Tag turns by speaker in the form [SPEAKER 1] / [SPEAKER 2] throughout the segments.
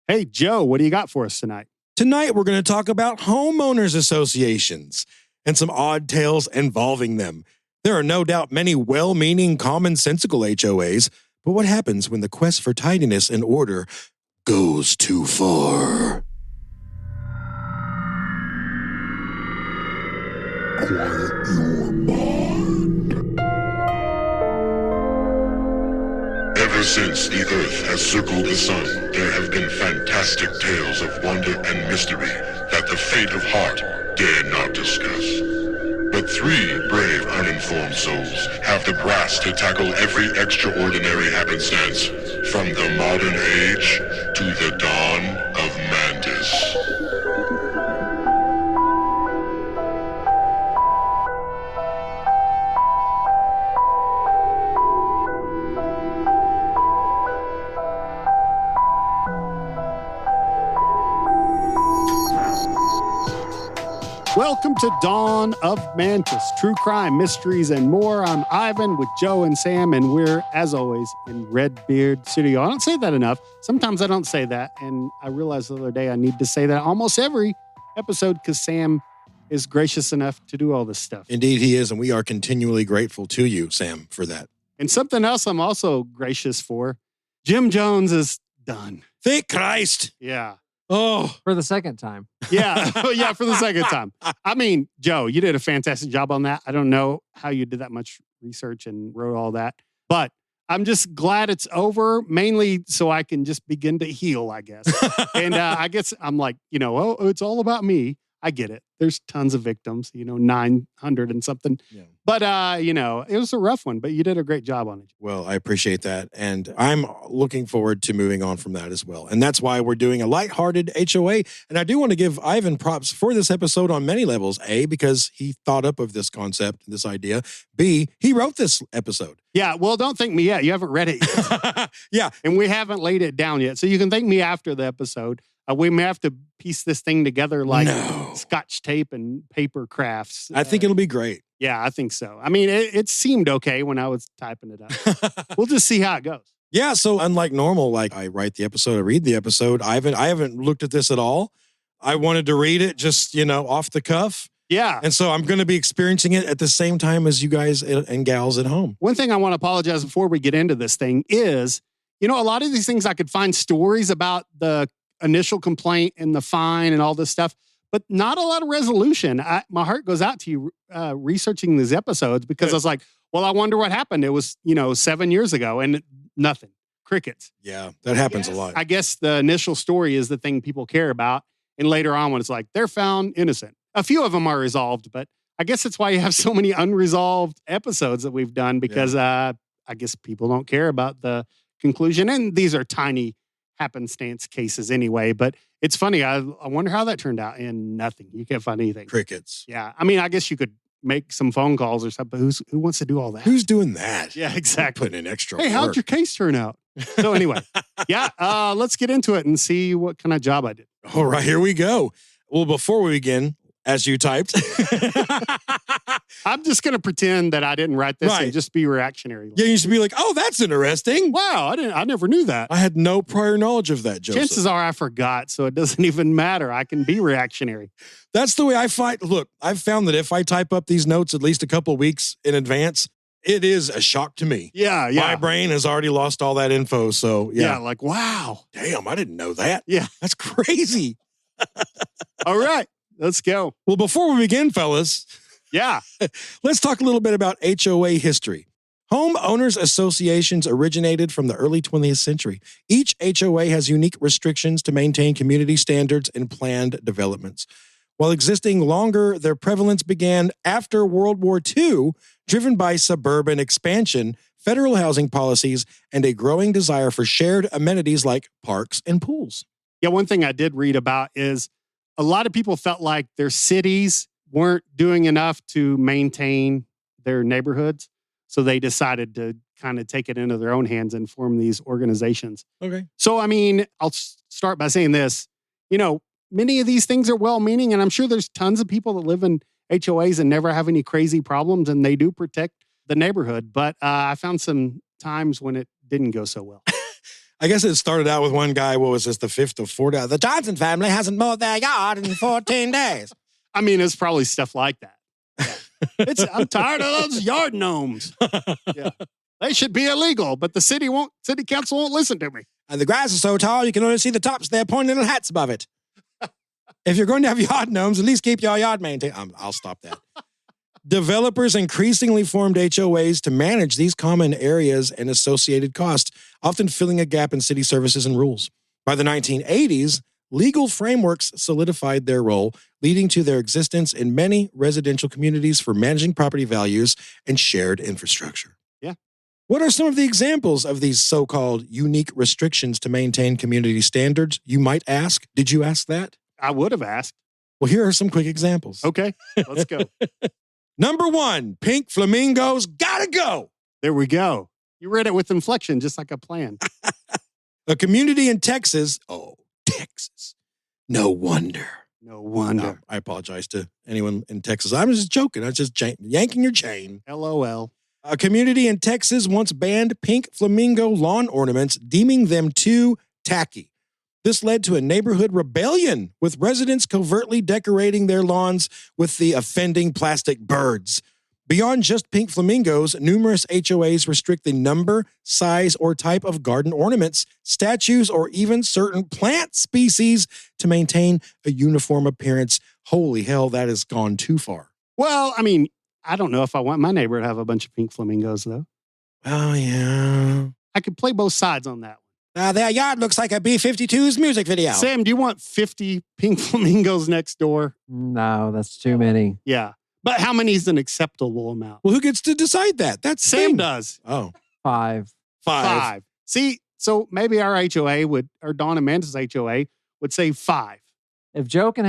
[SPEAKER 1] Hey, Joe, what do you got for us tonight?
[SPEAKER 2] Tonight, we're going to talk about homeowners associations and some odd tales involving them. There are no doubt many well-meaning, commonsensical HOAs, but what happens when the quest for tidiness and order goes too far?
[SPEAKER 3] Quiet your mind. Ever since the Earth has circled the Sun, there have been fantastic tales of wonder and mystery that the faint of heart dare not discuss. But three brave, uninformed souls have the brass to tackle every extraordinary happenstance, from the modern age to the dawn of Mantis.
[SPEAKER 1] Welcome to Dawn of Mantis, true crime, mysteries, and more. I'm Ivan with Joe and Sam, and we're, as always, in RedBeard Studio. I don't say that enough. Sometimes I don't say that, and I realized the other day I need to say that almost every episode because Sam is gracious enough to do all this stuff.
[SPEAKER 2] Indeed, he is, and we are continually grateful to you, Sam, for that.
[SPEAKER 1] And something else I'm also gracious for, Jim Jones is done.
[SPEAKER 2] Thank Christ.
[SPEAKER 1] Yeah.
[SPEAKER 2] Oh,
[SPEAKER 4] For the second time.
[SPEAKER 1] Yeah. Yeah, for the second time. I mean, Joe, you did a fantastic job on that. I don't know how you did that much research and wrote all that, but I'm just glad it's over, mainly so I can just begin to heal, I guess. And I guess I'm like, oh, it's all about me. I get it. There's tons of victims, 900 and something.
[SPEAKER 2] yeah.
[SPEAKER 1] But, it was a rough one, but you did a great job on it.
[SPEAKER 2] Well, I appreciate that. And I'm looking forward to moving on from that as well. And that's why we're doing a lighthearted HOA. And I do want to give Ivan props for this episode on many levels. A, because he thought up of this concept, this idea. B, he wrote this episode.
[SPEAKER 1] Yeah, well, don't thank me yet. You haven't read it yet.
[SPEAKER 2] Yeah.
[SPEAKER 1] And we haven't laid it down yet. So you can thank me after the episode. We may have to piece this thing together like Scotch tape and paper crafts.
[SPEAKER 2] I think it'll be great.
[SPEAKER 1] Yeah, I think so. I mean, it seemed okay when I was typing it up. We'll just see how it goes.
[SPEAKER 2] Yeah, so unlike normal, like I write the episode, I read the episode. I haven't looked at this at all. I wanted to read it just, off the cuff.
[SPEAKER 1] Yeah.
[SPEAKER 2] And so I'm going to be experiencing it at the same time as you guys and gals at home.
[SPEAKER 1] One thing I want to apologize before we get into this thing is, a lot of these things I could find stories about the initial complaint and the fine and all this stuff, but not a lot of resolution. My heart goes out to you researching these episodes because I was like, well, I wonder what happened. It was, 7 years ago and nothing. Crickets.
[SPEAKER 2] Yeah, that happens a lot.
[SPEAKER 1] I guess the initial story is the thing people care about. And later on when it's like, they're found innocent. A few of them are resolved, but I guess that's why you have so many unresolved episodes that we've done because I guess people don't care about the conclusion. And these are tiny happenstance cases anyway, but it's funny. I wonder how that turned out and nothing. You can't find anything.
[SPEAKER 2] Crickets.
[SPEAKER 1] Yeah. I mean, I guess you could make some phone calls or something, but who wants to do all that?
[SPEAKER 2] Who's doing that?
[SPEAKER 1] Yeah, exactly.
[SPEAKER 2] Putting in extra
[SPEAKER 1] Hey, how'd
[SPEAKER 2] work.
[SPEAKER 1] your case turn out? So anyway, let's get into it and see what kind of job I did.
[SPEAKER 2] All right, here we go. Well, before we begin, as you typed.
[SPEAKER 1] I'm just going to pretend that I didn't write this and just be reactionary.
[SPEAKER 2] Yeah, you should be like, oh, that's interesting.
[SPEAKER 1] Wow, I never knew that.
[SPEAKER 2] I had no prior knowledge of that, Joseph.
[SPEAKER 1] Chances are I forgot, so it doesn't even matter. I can be reactionary.
[SPEAKER 2] That's the way I fight. Look, I've found that if I type up these notes at least a couple of weeks in advance, it is a shock to me.
[SPEAKER 1] Yeah.
[SPEAKER 2] My brain has already lost all that info, so
[SPEAKER 1] yeah. Like, wow.
[SPEAKER 2] Damn, I didn't know that.
[SPEAKER 1] Yeah.
[SPEAKER 2] That's crazy.
[SPEAKER 1] All right, let's go.
[SPEAKER 2] Well, before we begin, fellas, let's talk a little bit about HOA history. Homeowners associations originated from the early 20th century. Each HOA has unique restrictions to maintain community standards and planned developments. While existing longer, their prevalence began after World War II, driven by suburban expansion, federal housing policies, and a growing desire for shared amenities like parks and pools.
[SPEAKER 1] Yeah, one thing I did read about is a lot of people felt like their cities weren't doing enough to maintain their neighborhoods. So they decided to kind of take it into their own hands and form these organizations.
[SPEAKER 2] Okay.
[SPEAKER 1] So, I mean, I'll start by saying this. Many of these things are well-meaning, and I'm sure there's tons of people that live in HOAs and never have any crazy problems, and they do protect the neighborhood. But I found some times when it didn't go so well.
[SPEAKER 2] I guess it started out with one guy, what was this, the fifth or fourth? The Johnson family hasn't mowed their yard in 14 days.
[SPEAKER 1] I mean, it's probably stuff like that. Yeah. I'm tired of those yard gnomes. Yeah. They should be illegal, but the city council won't listen to me.
[SPEAKER 2] And the grass is so tall, you can only see the tops of their pointy little hats above it. If you're going to have yard gnomes, at least keep your yard maintained. I'll stop that. Developers increasingly formed HOAs to manage these common areas and associated costs, often filling a gap in city services and rules. By the 1980s, legal frameworks solidified their role, leading to their existence in many residential communities for managing property values and shared infrastructure.
[SPEAKER 1] Yeah.
[SPEAKER 2] What are some of the examples of these so-called unique restrictions to maintain community standards, you might ask? Did you ask that?
[SPEAKER 1] I would have asked.
[SPEAKER 2] Well, here are some quick examples.
[SPEAKER 1] Okay, let's go.
[SPEAKER 2] Number 1, pink flamingos gotta go.
[SPEAKER 1] There we go. You read it with inflection, just like I planned.
[SPEAKER 2] A community in Texas. Oh, Texas. No wonder.
[SPEAKER 1] No wonder.
[SPEAKER 2] I apologize to anyone in Texas. I'm just joking. I was just yanking your chain.
[SPEAKER 1] LOL.
[SPEAKER 2] A community in Texas once banned pink flamingo lawn ornaments, deeming them too tacky. This led to a neighborhood rebellion, with residents covertly decorating their lawns with the offending plastic birds. Beyond just pink flamingos, numerous HOAs restrict the number, size, or type of garden ornaments, statues, or even certain plant species to maintain a uniform appearance. Holy hell, that has gone too far.
[SPEAKER 1] Well, I mean, I don't know if I want my neighbor to have a bunch of pink flamingos, though.
[SPEAKER 2] Oh, yeah.
[SPEAKER 1] I could play both sides on that one.
[SPEAKER 2] Their yard looks like a B-52's music video.
[SPEAKER 1] Sam, do you want 50 pink flamingos next door?
[SPEAKER 4] No, that's too many.
[SPEAKER 1] Yeah. But how many is an acceptable amount?
[SPEAKER 2] Well, who gets to decide that? That's
[SPEAKER 1] Sam does.
[SPEAKER 2] Oh.
[SPEAKER 4] 5.
[SPEAKER 1] See, so maybe our HOA or Dawn Amanda's HOA would say 5.
[SPEAKER 4] If Joe can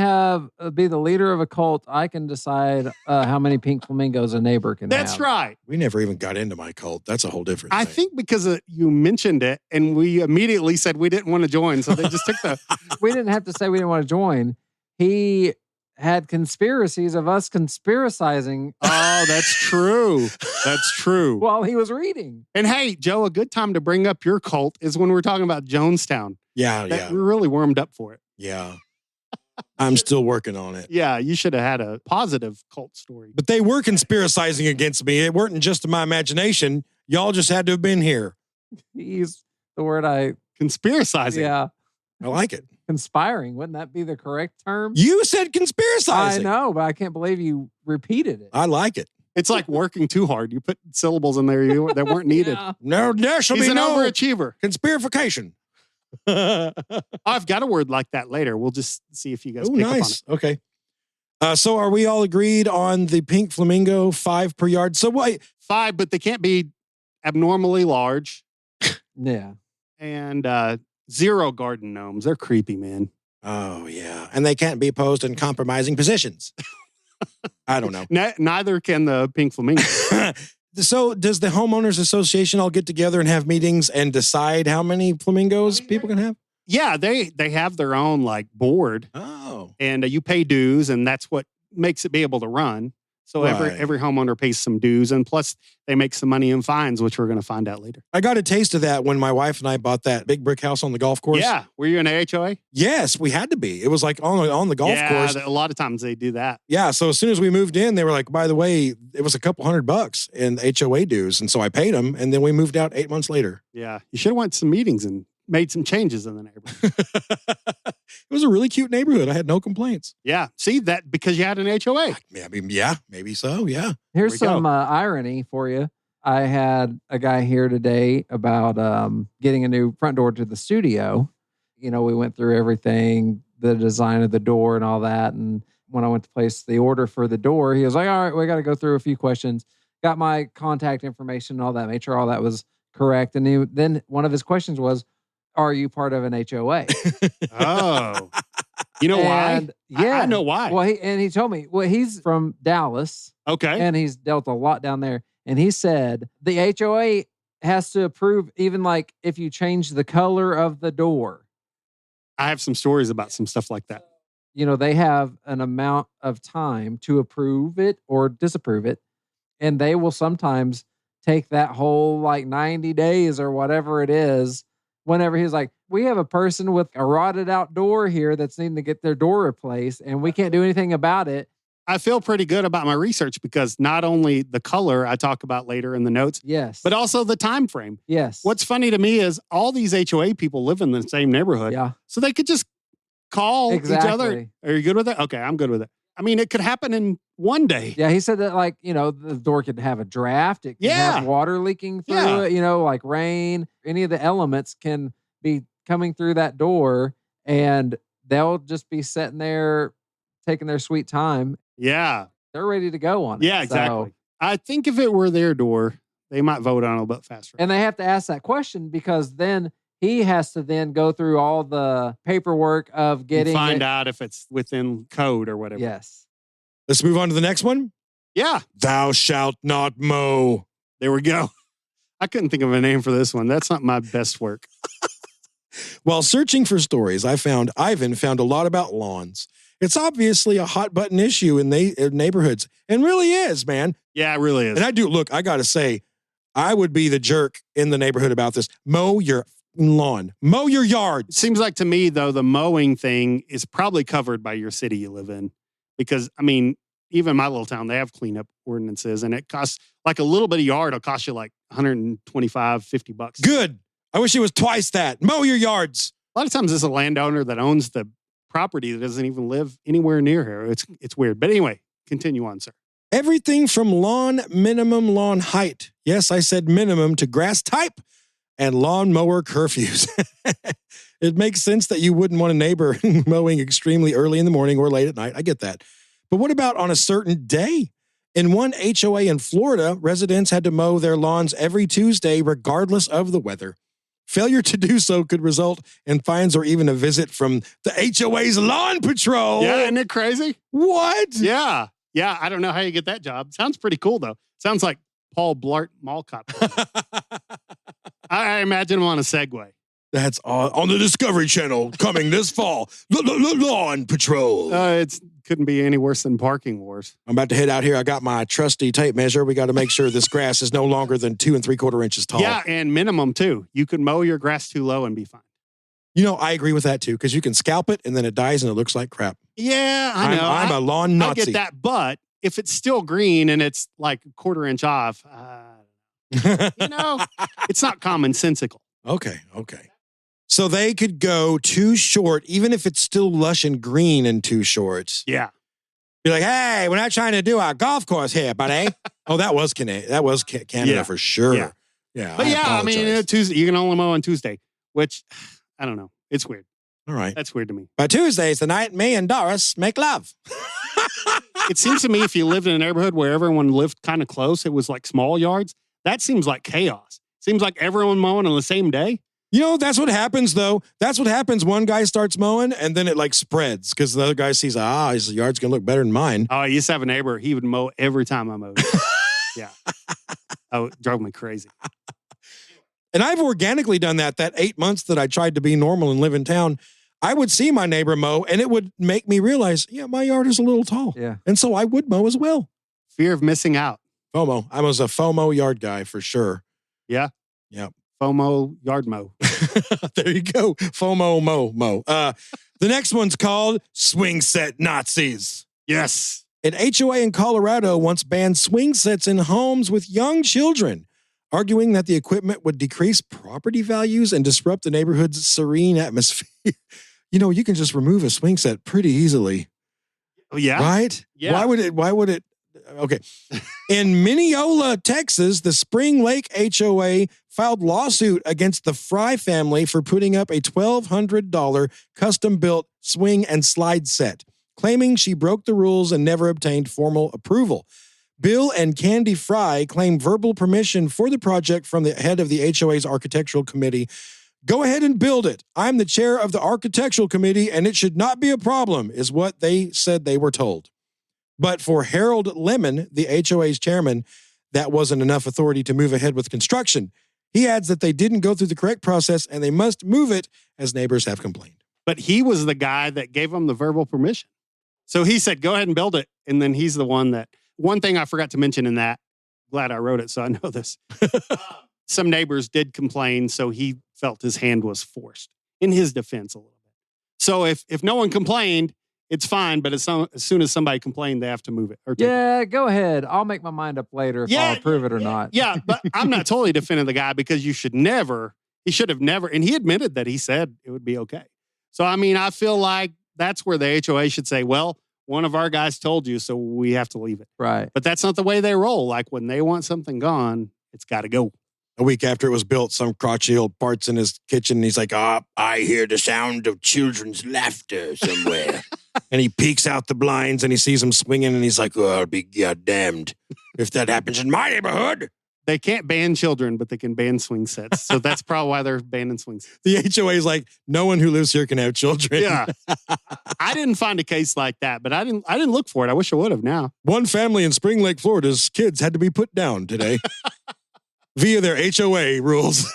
[SPEAKER 4] be the leader of a cult, I can decide how many pink flamingos a neighbor can have.
[SPEAKER 1] That's right.
[SPEAKER 2] We never even got into my cult. That's a whole different thing.
[SPEAKER 1] I think because you mentioned it and we immediately said we didn't want to join. So they just took the...
[SPEAKER 4] We didn't have to say we didn't want to join. He had conspiracies of us conspiracizing.
[SPEAKER 1] Oh, that's true. That's true.
[SPEAKER 4] While he was reading.
[SPEAKER 1] And hey, Joe, a good time to bring up your cult is when we're talking about Jonestown.
[SPEAKER 2] Yeah.
[SPEAKER 1] We're really warmed up for it.
[SPEAKER 2] Yeah. I'm still working on it.
[SPEAKER 1] Yeah, you should have had a positive cult story.
[SPEAKER 2] But they were conspiracizing against me. It weren't just in my imagination. Y'all just had to have been here.
[SPEAKER 4] He's the word
[SPEAKER 1] Conspiracizing.
[SPEAKER 4] Yeah.
[SPEAKER 2] I like it.
[SPEAKER 4] Conspiring. Wouldn't that be the correct term?
[SPEAKER 2] You said conspiracizing.
[SPEAKER 4] I know, but I can't believe you repeated it.
[SPEAKER 2] I like it.
[SPEAKER 1] It's like working too hard. You put syllables in there that weren't needed.
[SPEAKER 4] Yeah.
[SPEAKER 2] No, there shall
[SPEAKER 1] He's
[SPEAKER 2] be
[SPEAKER 1] an
[SPEAKER 2] no
[SPEAKER 1] overachiever.
[SPEAKER 2] conspirification.
[SPEAKER 1] I've got a word like that later. We'll just see if you guys pick
[SPEAKER 2] nice.
[SPEAKER 1] up on it.
[SPEAKER 2] Okay. So are we all agreed on the pink flamingo 5 per yard? So what?
[SPEAKER 1] 5, but they can't be abnormally large.
[SPEAKER 4] Yeah.
[SPEAKER 1] And 0 garden gnomes. They're creepy, man.
[SPEAKER 2] Oh, yeah. And they can't be posed in compromising positions. I don't know.
[SPEAKER 1] Neither can the pink flamingo.
[SPEAKER 2] So does the homeowners association all get together and have meetings and decide how many flamingos people can have?
[SPEAKER 1] Yeah, they have their own like board.
[SPEAKER 2] Oh.
[SPEAKER 1] And you pay dues, and that's what makes it be able to run. So
[SPEAKER 2] Right.
[SPEAKER 1] every homeowner pays some dues, and plus they make some money in fines, which we're going to find out later.
[SPEAKER 2] I got a taste of that when my wife and I bought that big brick house on the golf course.
[SPEAKER 1] Yeah. Were you in a HOA?
[SPEAKER 2] Yes, we had to be. It was like on the golf course.
[SPEAKER 1] A lot of times they do that.
[SPEAKER 2] Yeah, so as soon as we moved in, they were like, by the way, it was a couple $100 in HOA dues. And so I paid them, and then we moved out 8 months later.
[SPEAKER 1] Yeah. You should have went to some meetings and made some changes in the neighborhood.
[SPEAKER 2] It was a really cute neighborhood. I had no complaints.
[SPEAKER 1] Yeah. See, that because you had an HOA.
[SPEAKER 2] Maybe so, yeah.
[SPEAKER 4] Here's some irony for you. I had a guy here today about getting a new front door to the studio. You know, we went through everything, the design of the door and all that. And when I went to place the order for the door, he was like, all right, we got to go through a few questions. Got my contact information and all that, made sure all that was correct. And then one of his questions was, are you part of an HOA?
[SPEAKER 1] Oh. You know why?
[SPEAKER 4] Yeah.
[SPEAKER 1] I know why.
[SPEAKER 4] Well, he told me, he's from Dallas.
[SPEAKER 1] Okay.
[SPEAKER 4] And he's dealt a lot down there. And he said the HOA has to approve even like if you change the color of the door.
[SPEAKER 1] I have some stories about some stuff like that.
[SPEAKER 4] You know, they have an amount of time to approve it or disapprove it. And they will sometimes take that whole like 90 days or whatever it is whenever he was like, we have a person with a rotted out door here that's needing to get their door replaced and we can't do anything about it.
[SPEAKER 1] I feel pretty good about my research because not only the color I talk about later in the notes,
[SPEAKER 4] yes,
[SPEAKER 1] but also the time frame.
[SPEAKER 4] Yes.
[SPEAKER 1] What's funny to me is all these HOA people live in the same neighborhood.
[SPEAKER 4] Yeah.
[SPEAKER 1] So they could just call each other. Are you good with it? Okay, I'm good with it. I mean, it could happen in one day.
[SPEAKER 4] Yeah, he said that the door could have a draft. It can have water leaking through it, like rain. Any of the elements can be coming through that door and they'll just be sitting there taking their sweet time.
[SPEAKER 1] Yeah.
[SPEAKER 4] They're ready to go on it.
[SPEAKER 1] Yeah, exactly. So, I think if it were their door, they might vote on it a little bit faster.
[SPEAKER 4] And they have to ask that question because then he has to then go through all the paperwork of getting
[SPEAKER 1] find out if it's within code or whatever.
[SPEAKER 4] Yes.
[SPEAKER 2] Let's move on to the next one.
[SPEAKER 1] Yeah.
[SPEAKER 2] Thou shalt not mow.
[SPEAKER 1] There we go. I couldn't think of a name for this one. That's not my best work.
[SPEAKER 2] While searching for stories, Ivan found a lot about lawns. It's obviously a hot button issue in neighborhoods and really is, man.
[SPEAKER 1] Yeah, it really is.
[SPEAKER 2] And I got to say, I would be the jerk in the neighborhood about this. Mow your lawn. Mow your yard.
[SPEAKER 1] It seems like to me, though, the mowing thing is probably covered by your city you live in. Because, I mean, even my little town, they have cleanup ordinances and it costs like a little bit of yard will cost you like $125, $50.
[SPEAKER 2] Good. I wish it was twice that. Mow your yards.
[SPEAKER 1] A lot of times it's a landowner that owns the property that doesn't even live anywhere near here. It's weird. But anyway, continue on, sir.
[SPEAKER 2] Everything from minimum lawn height. Yes, I said minimum to grass type and lawnmower curfews. It makes sense that you wouldn't want a neighbor mowing extremely early in the morning or late at night. I get that. But what about on a certain day? In one HOA in Florida, residents had to mow their lawns every Tuesday, regardless of the weather. Failure to do so could result in fines or even a visit from the HOA's lawn patrol.
[SPEAKER 1] Yeah, isn't it crazy?
[SPEAKER 2] What?
[SPEAKER 1] Yeah. Yeah, I don't know how you get that job. Sounds pretty cool, though. Sounds like Paul Blart Mall Cop. I imagine him on a Segway.
[SPEAKER 2] That's on the Discovery Channel coming this fall. Lawn Patrol.
[SPEAKER 1] It couldn't be any worse than Parking Wars.
[SPEAKER 2] I'm about to head out here. I got my trusty tape measure. We got to make sure this grass is no longer than 2 3/4 inches tall.
[SPEAKER 1] Yeah, and minimum too. You could mow your grass too low and be fine.
[SPEAKER 2] I agree with that too, because you can scalp it and then it dies and it looks like crap.
[SPEAKER 1] Yeah, I know.
[SPEAKER 2] I'm a lawn Nazi.
[SPEAKER 1] I get that, but if it's still green and it's like a 1/4 inch off, it's not commonsensical.
[SPEAKER 2] Okay. So they could go too short, even if it's still lush and green and too short.
[SPEAKER 1] Yeah.
[SPEAKER 2] Be like, hey, we're not trying to do our golf course here, buddy. Oh, that was Canada. That was Canada for sure. Yeah.
[SPEAKER 1] But I mean, Tuesday, you can only mow on Tuesday, which I don't know. It's weird.
[SPEAKER 2] All right.
[SPEAKER 1] That's weird to me.
[SPEAKER 2] By Tuesday's the night me and Doris make love.
[SPEAKER 1] It seems to me if you lived in a neighborhood where everyone lived kind of close, it was like small yards, that seems like chaos. Seems like everyone mowing on the same day.
[SPEAKER 2] That's what happens, though. That's what happens. One guy starts mowing, and then it, spreads because the other guy sees, his yard's going to look better than mine.
[SPEAKER 1] Oh, I used to have a neighbor. He would mow every time I mowed. Yeah. Oh, it drove me crazy.
[SPEAKER 2] And I've organically done that 8 months that I tried to be normal and live in town. I would see my neighbor mow, and it would make me realize, my yard is a little tall.
[SPEAKER 4] Yeah.
[SPEAKER 2] And so I would mow as well.
[SPEAKER 1] Fear of missing out.
[SPEAKER 2] FOMO. I was a FOMO yard guy for sure.
[SPEAKER 1] Yeah?
[SPEAKER 2] Yep.
[SPEAKER 1] FOMO yard mow.
[SPEAKER 2] There you go. FOMO mo. The next one's called Swing Set Nazis.
[SPEAKER 1] Yes.
[SPEAKER 2] An HOA in Colorado once banned swing sets in homes with young children, arguing that the equipment would decrease property values and disrupt the neighborhood's serene atmosphere. You can just remove a swing set pretty easily.
[SPEAKER 1] Oh, yeah?
[SPEAKER 2] Right?
[SPEAKER 1] Yeah.
[SPEAKER 2] Why would it? Okay. In Mineola, Texas, the Spring Lake HOA filed lawsuit against the Fry family for putting up a $1,200 custom-built swing and slide set, claiming she broke the rules and never obtained formal approval. Bill and Candy Fry claimed verbal permission for the project from the head of the HOA's architectural committee. Go ahead and build it. I'm the chair of the architectural committee, and it should not be a problem, is what they said they were told. But for Harold Lemon, the HOA's chairman, that wasn't enough authority to move ahead with construction. He adds that they didn't go through the correct process and they must move it, as neighbors have complained.
[SPEAKER 1] But he was the guy that gave them the verbal permission. So he said, go ahead and build it. And then he's the one that, one thing I forgot to mention in that, glad I wrote it so I know this. some neighbors did complain, so he felt his hand was forced in his defense a little bit. So if no one complained, it's fine. But as soon as somebody complained, they have to move it. Or
[SPEAKER 4] go ahead. I'll make my mind up later if I'll approve it or not.
[SPEAKER 1] Yeah, but I'm not totally defending the guy because he should have never, and he admitted that he said it would be okay. So, I mean, I feel like that's where the HOA should say, well, one of our guys told you, so we have to leave it.
[SPEAKER 4] Right.
[SPEAKER 1] But that's not the way they roll. Like when they want something gone, it's got to go.
[SPEAKER 2] A week after it was built, some crotchety old parts in his kitchen. And he's like, I hear the sound of children's laughter somewhere. And he peeks out the blinds and he sees them swinging. And he's like, I'll be goddamned if that happens in my neighborhood.
[SPEAKER 1] They can't ban children, but they can ban swing sets. So that's probably why they're banning swing sets.
[SPEAKER 2] The HOA is like, no one who lives here can have children.
[SPEAKER 1] Yeah. I didn't find a case like that, but I didn't look for it. I wish I would have now.
[SPEAKER 2] One family in Spring Lake, Florida's kids had to be put down today via their HOA rules.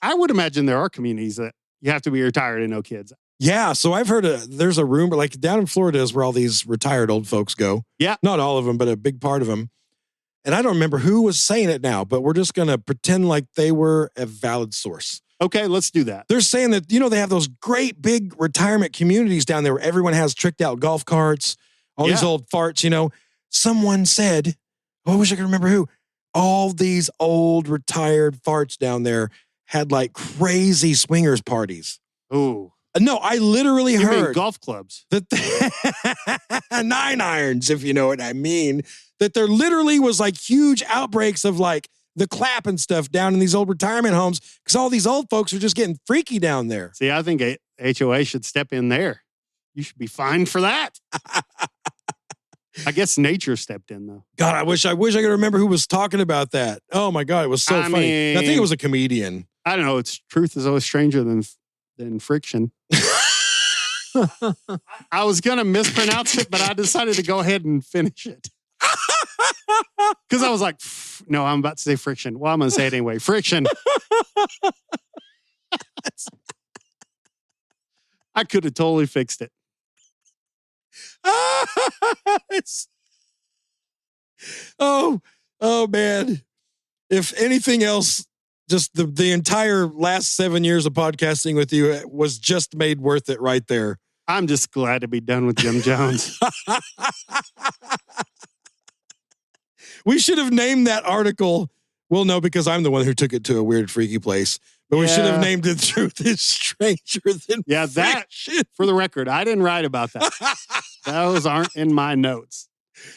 [SPEAKER 1] I would imagine there are communities that you have to be retired and no kids.
[SPEAKER 2] Yeah, so I've heard there's a rumor, like down in Florida is where all these retired old folks go.
[SPEAKER 1] Yeah.
[SPEAKER 2] Not all of them, but a big part of them. And I don't remember who was saying it now, but we're just going to pretend like they were a valid source.
[SPEAKER 1] Okay, let's do that.
[SPEAKER 2] They're saying that, they have those great big retirement communities down there where everyone has tricked out golf carts, all these old farts, Someone said, I wish I could remember who, all these old retired farts down there had like crazy swingers parties.
[SPEAKER 1] Ooh.
[SPEAKER 2] No, I literally
[SPEAKER 1] You
[SPEAKER 2] heard
[SPEAKER 1] mean golf clubs.
[SPEAKER 2] that 9 irons, if you know what I mean, that there literally was like huge outbreaks of like the clap and stuff down in these old retirement homes because all these old folks are just getting freaky down there.
[SPEAKER 1] See, I think HOA should step in there. You should be fined for that. I guess nature stepped in though.
[SPEAKER 2] God, I wish I could remember who was talking about that. Oh my God, it was so funny. I think it was a comedian.
[SPEAKER 1] I don't know. Truth is always stranger than friction. I was going to mispronounce it, but I decided to go ahead and finish it. Because I was like, no, I'm about to say friction. Well, I'm going to say it anyway. Friction. I could have totally fixed it.
[SPEAKER 2] Oh man. If anything else, just the entire last 7 years of podcasting with you was just made worth it right there.
[SPEAKER 1] I'm just glad to be done with Jim Jones.
[SPEAKER 2] We should have named that article. Well, no, because I'm the one who took it to a weird, freaky place. But we should have named it Truth is Stranger Than
[SPEAKER 1] that,
[SPEAKER 2] Fiction.
[SPEAKER 1] For the record, I didn't write about that. Those aren't in my notes.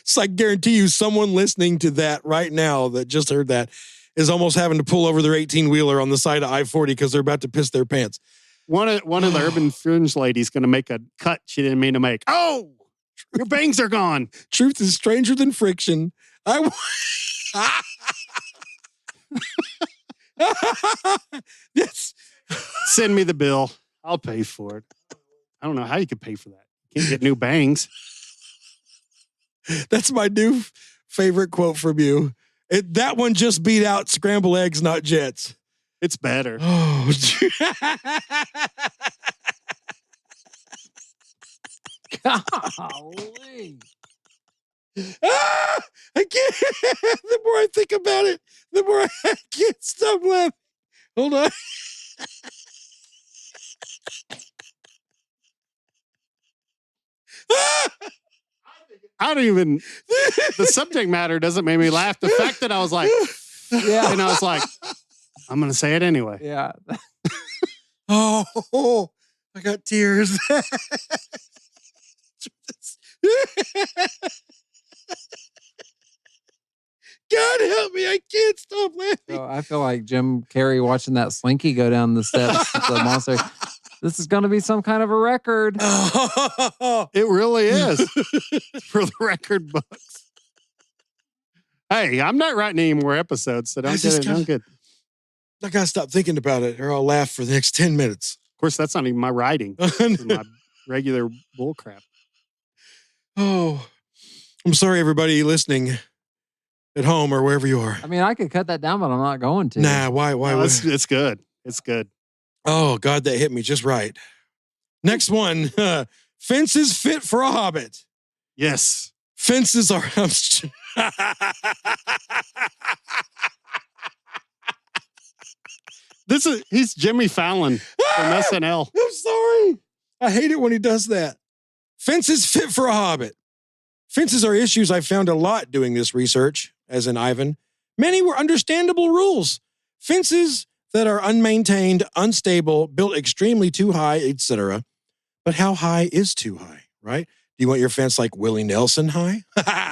[SPEAKER 2] So I guarantee you someone listening to that right now that just heard that is almost having to pull over their 18-wheeler on the side of I-40 because they're about to piss their pants.
[SPEAKER 1] One of the Urban Fringe ladies going to make a cut she didn't mean to make. Oh, your bangs are gone.
[SPEAKER 2] Truth is stranger than friction.
[SPEAKER 1] Send me the bill. I'll pay for it. I don't know how you could pay for that. You can't get new bangs.
[SPEAKER 2] That's my new favorite quote from you. That one just beat out scrambled eggs, not jets.
[SPEAKER 1] It's better.
[SPEAKER 2] Oh,
[SPEAKER 4] Golly.
[SPEAKER 2] I can't. The more I think about it, the more I can't stop laughing. Hold on.
[SPEAKER 1] I don't even. The subject matter doesn't make me laugh. The fact that I was like, and I was like, I'm going to say it anyway.
[SPEAKER 4] Yeah.
[SPEAKER 2] Oh, I got tears. God help me, I can't stop laughing.
[SPEAKER 4] So I feel like Jim Carrey watching that slinky go down the steps of the monster. This is going to be some kind of a record.
[SPEAKER 1] It really is. For the record books. Hey, I'm not writing any more episodes, so don't get it. Don't get.
[SPEAKER 2] I got to stop thinking about it or I'll laugh for the next 10 minutes.
[SPEAKER 1] Of course, that's not even my writing. It's my regular bullcrap.
[SPEAKER 2] Oh, I'm sorry, everybody listening at home or wherever you are.
[SPEAKER 4] I mean, I could cut that down, but I'm not going to.
[SPEAKER 2] Nah, why?
[SPEAKER 1] No, it's good. It's good.
[SPEAKER 2] Oh, God, that hit me just right. Next one. Fences fit for a hobbit.
[SPEAKER 1] Yes.
[SPEAKER 2] Fences are...
[SPEAKER 1] He's Jimmy Fallon from SNL.
[SPEAKER 2] I'm sorry. I hate it when he does that. Fences fit for a hobbit. Fences are issues I found a lot doing this research, as in Ivan. Many were understandable rules. Fences that are unmaintained, unstable, built extremely too high, etc. But how high is too high, right? Do you want your fence like Willie Nelson high?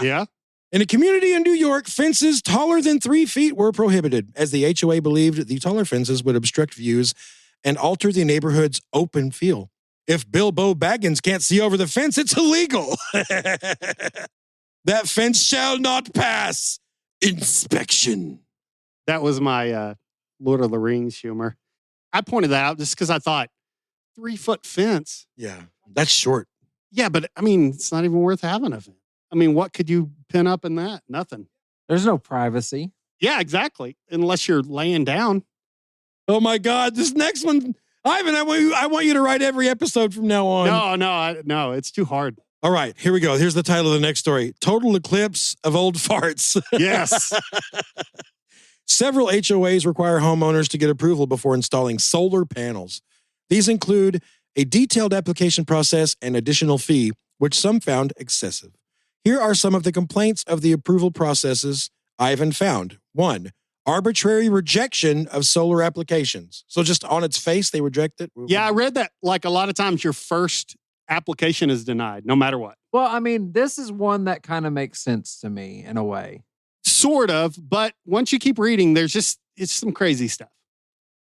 [SPEAKER 1] Yeah.
[SPEAKER 2] In a community in New York, fences taller than 3 feet were prohibited, as the HOA believed the taller fences would obstruct views and alter the neighborhood's open feel. If Bilbo Baggins can't see over the fence, it's illegal. That fence shall not pass inspection.
[SPEAKER 1] That was my Lord of the Rings humor. I pointed that out just because I thought 3-foot fence.
[SPEAKER 2] Yeah, that's short.
[SPEAKER 1] Yeah, but I mean, it's not even worth having a fence. I mean, what could you pin up in that? Nothing.
[SPEAKER 4] There's no privacy.
[SPEAKER 1] Yeah, exactly. Unless you're laying down.
[SPEAKER 2] Oh my God, this next one, Ivan, I want you to write every episode from now on.
[SPEAKER 1] No, it's too hard.
[SPEAKER 2] All right, here we go. Here's the title of the next story. Total eclipse of old farts.
[SPEAKER 1] Yes.
[SPEAKER 2] Several HOAs require homeowners to get approval before installing solar panels. These include a detailed application process and additional fee, which some found excessive. Here are some of the complaints of the approval processes Ivan found. 1, arbitrary rejection of solar applications. So just on its face, they reject it?
[SPEAKER 1] Yeah, I read that like a lot of times your first application is denied, no matter what.
[SPEAKER 4] Well, I mean, this is one that kind of makes sense to me in a way.
[SPEAKER 1] Sort of, but once you keep reading, it's some crazy stuff.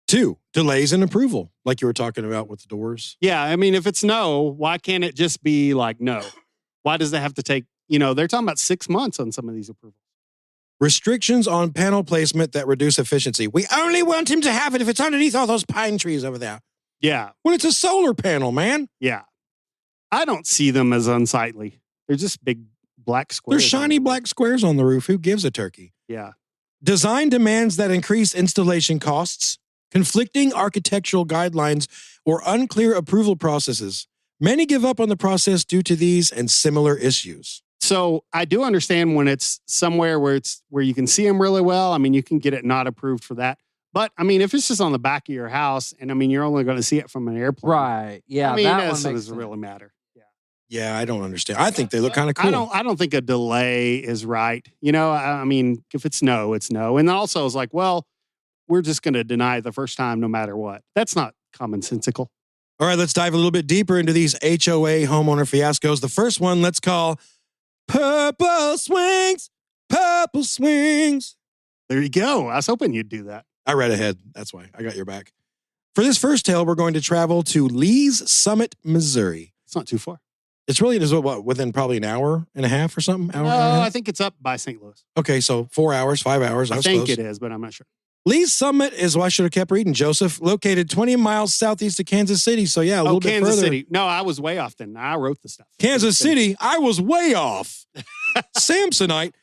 [SPEAKER 2] 2, delays in approval, like you were talking about with the doors.
[SPEAKER 1] Yeah, I mean, if it's no, why can't it just be like no? Why does it have to take, they're talking about 6 months on some of these approvals.
[SPEAKER 2] Restrictions on panel placement that reduce efficiency. We only want him to have it if it's underneath all those pine trees over there.
[SPEAKER 1] Yeah.
[SPEAKER 2] Well, it's a solar panel, man.
[SPEAKER 1] Yeah. I don't see them as unsightly. They're just big black squares.
[SPEAKER 2] They're shiny black squares on the roof. Who gives a turkey?
[SPEAKER 1] Yeah.
[SPEAKER 2] Design demands that increase installation costs, conflicting architectural guidelines, or unclear approval processes. Many give up on the process due to these and similar issues.
[SPEAKER 1] So I do understand when it's somewhere where you can see them really well. I mean, you can get it not approved for that. But I mean, if it's just on the back of your house, and I mean, you're only going to see it from an airplane,
[SPEAKER 4] right? Yeah,
[SPEAKER 1] I mean,
[SPEAKER 4] that
[SPEAKER 1] one doesn't really matter.
[SPEAKER 2] Yeah, I don't understand. I think they look kind of cool.
[SPEAKER 1] I don't think a delay is right. I mean, if it's no, it's no. And also it's like, well, we're just going to deny it the first time no matter what. That's not commonsensical.
[SPEAKER 2] All right, let's dive a little bit deeper into these HOA homeowner fiascos. The first one, let's call Purple Swings. Purple Swings.
[SPEAKER 1] There you go. I was hoping you'd do that.
[SPEAKER 2] I read ahead. That's why I got your back. For this first tale, we're going to travel to Lee's Summit, Missouri.
[SPEAKER 1] It's not too far.
[SPEAKER 2] It's really just within probably an hour and a half or something?
[SPEAKER 1] I think it's up by St. Louis.
[SPEAKER 2] Okay, so 4 hours, 5 hours.
[SPEAKER 1] I think it is, but I'm not sure.
[SPEAKER 2] Lee's Summit is, I should have kept reading, Joseph, located 20 miles southeast of Kansas City. So yeah, a little bit
[SPEAKER 1] Kansas
[SPEAKER 2] further.
[SPEAKER 1] City. No, I was way off then. I wrote the stuff.
[SPEAKER 2] Kansas City, I was way off. Samsonite.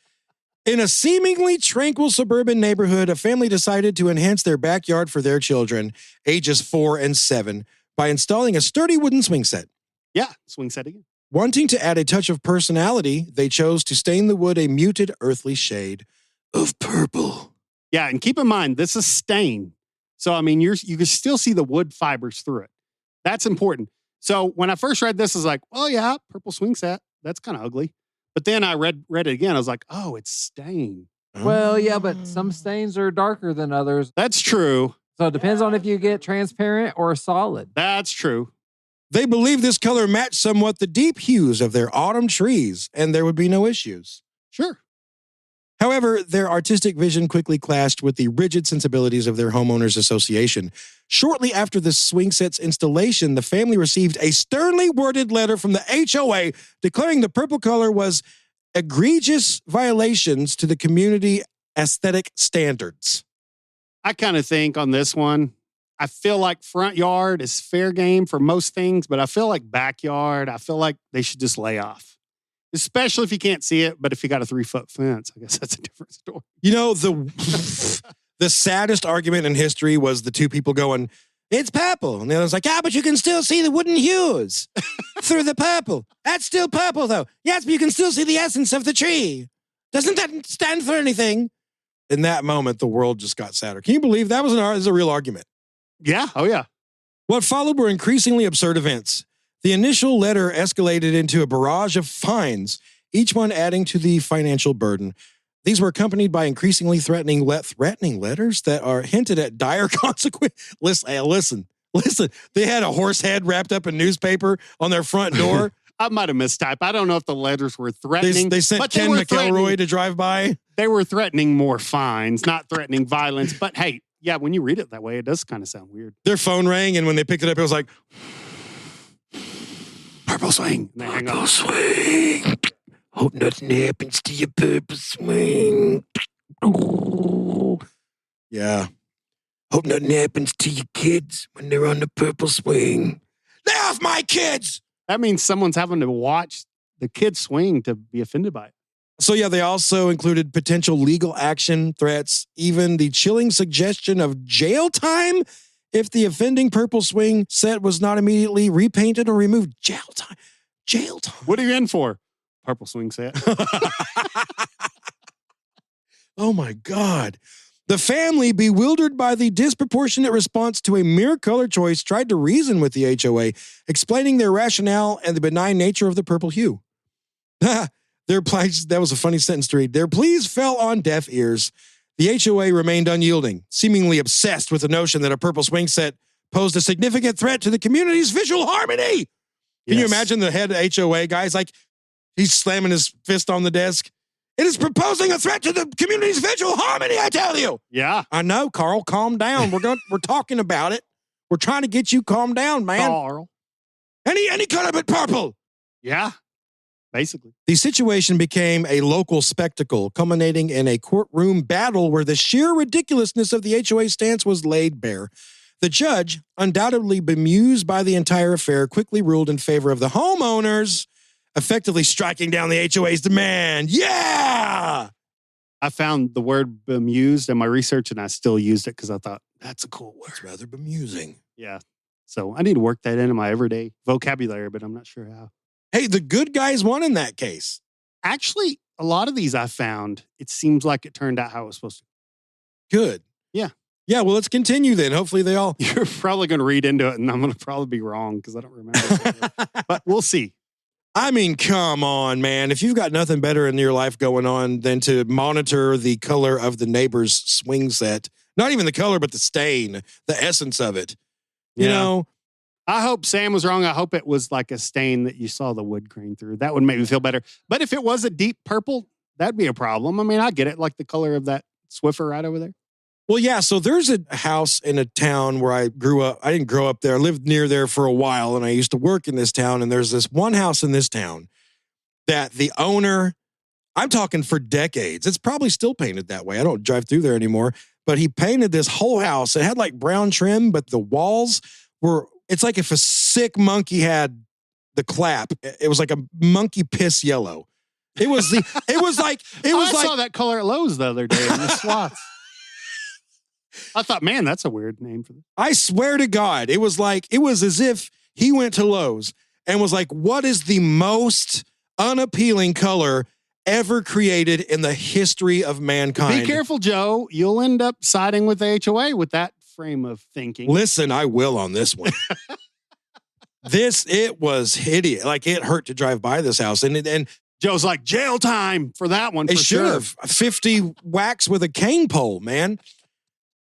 [SPEAKER 2] In a seemingly tranquil suburban neighborhood, a family decided to enhance their backyard for their children, ages 4 and 7, by installing a sturdy wooden swing set.
[SPEAKER 1] Yeah, swing set again.
[SPEAKER 2] Wanting to add a touch of personality, they chose to stain the wood a muted earthly shade of purple.
[SPEAKER 1] Yeah, and keep in mind, this is stain. So, I mean, you can still see the wood fibers through it. That's important. So, when I first read this, I was like, oh, yeah, purple swing set. That's kind of ugly. But then I read it again. I was like, oh, it's stain.
[SPEAKER 4] Well, yeah, but some stains are darker than others.
[SPEAKER 1] That's true.
[SPEAKER 4] So, it depends on if you get transparent or solid.
[SPEAKER 1] That's true.
[SPEAKER 2] They believe this color matched somewhat the deep hues of their autumn trees, and there would be no issues.
[SPEAKER 1] Sure.
[SPEAKER 2] However, their artistic vision quickly clashed with the rigid sensibilities of their homeowners association. Shortly after the swing set's installation, the family received a sternly worded letter from the HOA declaring the purple color was egregious violations to the community aesthetic standards.
[SPEAKER 1] I kind of think on this one, I feel like front yard is fair game for most things, but I feel like backyard, I feel like they should just lay off. Especially if you can't see it, but if you got a 3-foot fence, I guess that's a different story.
[SPEAKER 2] The saddest argument in history was the two people going, it's purple. And the other's like, yeah, but you can still see the wooden hues through the purple. That's still purple, though. Yes, but you can still see the essence of the tree. Doesn't that stand for anything? in that moment, the world just got sadder. Can you believe that was a real argument?
[SPEAKER 1] Yeah. Oh, yeah.
[SPEAKER 2] What followed were increasingly absurd events. The initial letter escalated into a barrage of fines, each one adding to the financial burden. These were accompanied by increasingly threatening letters that are hinted at dire consequences. Listen. They had a horse head wrapped up in newspaper on their front door.
[SPEAKER 1] I might have mistyped. I don't know if the letters were threatening.
[SPEAKER 2] They sent Ken McElroy to drive by.
[SPEAKER 1] They were threatening more fines, not threatening violence. But hey, yeah, when you read it that way, it does kind of sound weird.
[SPEAKER 2] Their phone rang, and when they picked it up, it was like,
[SPEAKER 1] purple swing.
[SPEAKER 2] Purple swing. Hope nothing happens to your purple swing. Yeah. Hope nothing happens to your kids when they're on the purple swing. Lay off my kids!
[SPEAKER 1] That means someone's having to watch the kids swing to be offended by it.
[SPEAKER 2] So yeah, they also included potential legal action, threats, even the chilling suggestion of jail time if the offending purple swing set was not immediately repainted or removed. Jail time.
[SPEAKER 1] What are you in for? Purple swing set.
[SPEAKER 2] Oh my God. The family, bewildered by the disproportionate response to a mere color choice, tried to reason with the HOA, explaining their rationale and the benign nature of the purple hue. Their pleas, that was a funny sentence to read. Their pleas fell on deaf ears. The HOA remained unyielding, seemingly obsessed with the notion that a purple swing set posed a significant threat to the community's visual harmony. Can you imagine the head HOA guy's like, he's slamming his fist on the desk? It is proposing a threat to the community's visual harmony, I tell you.
[SPEAKER 1] Yeah.
[SPEAKER 2] I know, Carl, calm down. We're talking about it. We're trying to get you calmed down, man.
[SPEAKER 1] Carl.
[SPEAKER 2] Any color but purple.
[SPEAKER 1] Yeah. Basically.
[SPEAKER 2] The situation became a local spectacle, culminating in a courtroom battle where the sheer ridiculousness of the HOA stance was laid bare. The judge, undoubtedly bemused by the entire affair, quickly ruled in favor of the homeowners, effectively striking down the HOA's demand. Yeah!
[SPEAKER 1] I found the word bemused in my research, and I still used it because I thought, that's a cool word.
[SPEAKER 2] It's rather bemusing.
[SPEAKER 1] Yeah. So I need to work that into my everyday vocabulary, but I'm not sure how.
[SPEAKER 2] Hey, the good guys won in that case.
[SPEAKER 1] Actually, a lot of these I found, it seems like it turned out how it was supposed to.
[SPEAKER 2] Good.
[SPEAKER 1] Yeah.
[SPEAKER 2] Yeah, well, let's continue then. Hopefully they all...
[SPEAKER 1] You're probably going to read into it, and I'm going to probably be wrong because I don't remember. But we'll see.
[SPEAKER 2] I mean, come on, man. If you've got nothing better in your life going on than to monitor the color of the neighbor's swing set, not even the color, but the stain, the essence of it, you know?
[SPEAKER 1] I hope Sam was wrong. I hope it was like a stain that you saw the wood grain through. That would make me feel better. But if it was a deep purple, that'd be a problem. I mean, I get it, like the color of that Swiffer right over there.
[SPEAKER 2] Well, yeah, so there's a house in a town where I grew up. I didn't grow up there. I lived near there for a while, and I used to work in this town, and there's this one house in this town that the owner, I'm talking for decades, it's probably still painted that way. I don't drive through there anymore, but he painted this whole house. It had like brown trim, but the walls were, it's like if a sick monkey had the clap. It was like a monkey piss yellow. It was like
[SPEAKER 1] I saw that color at Lowe's the other day in the slots. I thought, man, that's a weird name for this.
[SPEAKER 2] I swear to God, it was as if he went to Lowe's and was like, what is the most unappealing color ever created in the history of mankind?
[SPEAKER 1] Be careful, Joe. You'll end up siding with the HOA with that frame of thinking.
[SPEAKER 2] Listen, I will on this one. It was hideous. Like, it hurt to drive by this house. And
[SPEAKER 1] Joe's like, jail time for that one.
[SPEAKER 2] They should have 50 whacks with a cane pole, man.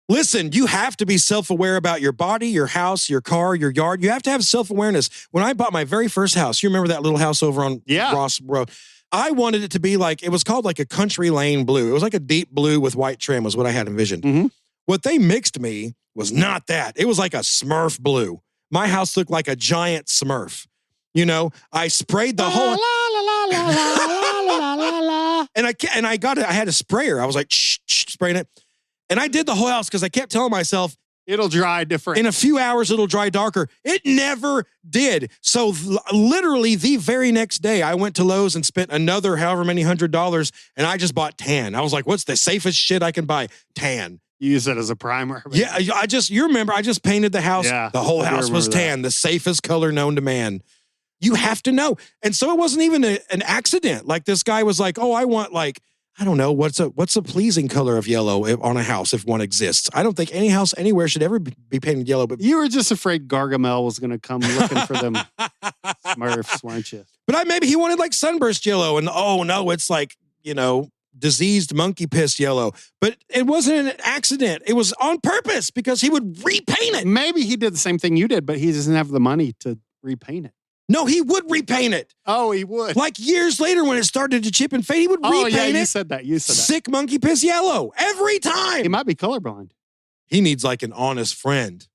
[SPEAKER 2] Listen, you have to be self-aware about your body, your house, your car, your yard. You have to have self-awareness. When I bought my very first house, you remember that little house over on Ross Road? I wanted it to be like, it was called like a country lane blue. It was like a deep blue with white trim was what I had envisioned.
[SPEAKER 1] Mm-hmm.
[SPEAKER 2] What they mixed me was not that. It was like a Smurf blue. My house looked like a giant Smurf. You know, I sprayed the whole... And I had a sprayer. I was like, spraying it. And I did the whole house because I kept telling myself,
[SPEAKER 1] it'll dry different.
[SPEAKER 2] In a few hours, it'll dry darker. It never did. So literally the very next day, I went to Lowe's and spent another however many $100, and I just bought tan. I was like, what's the safest shit I can buy? Tan.
[SPEAKER 1] You use it as a primer.
[SPEAKER 2] Yeah, you remember, I just painted the house. Yeah, the whole house was tan, the safest color known to man. You have to know. And so it wasn't even an accident. Like, this guy was like, oh, I want like I don't know, what's a pleasing color of yellow on a house if one exists? I don't think any house anywhere should ever be painted yellow. But
[SPEAKER 1] you were just afraid Gargamel was going to come looking for them Smurfs, weren't you?
[SPEAKER 2] But maybe he wanted like sunburst yellow, and oh no, it's like, diseased monkey piss yellow. But it wasn't an accident. It was on purpose because he would repaint it.
[SPEAKER 1] Maybe he did the same thing you did, but he doesn't have the money to repaint it.
[SPEAKER 2] No, he would repaint it.
[SPEAKER 1] Oh, he would.
[SPEAKER 2] Like years later when it started to chip and fade, he would repaint it.
[SPEAKER 1] You said that.
[SPEAKER 2] Sick monkey piss yellow every time.
[SPEAKER 1] He might be colorblind.
[SPEAKER 2] He needs like an honest friend.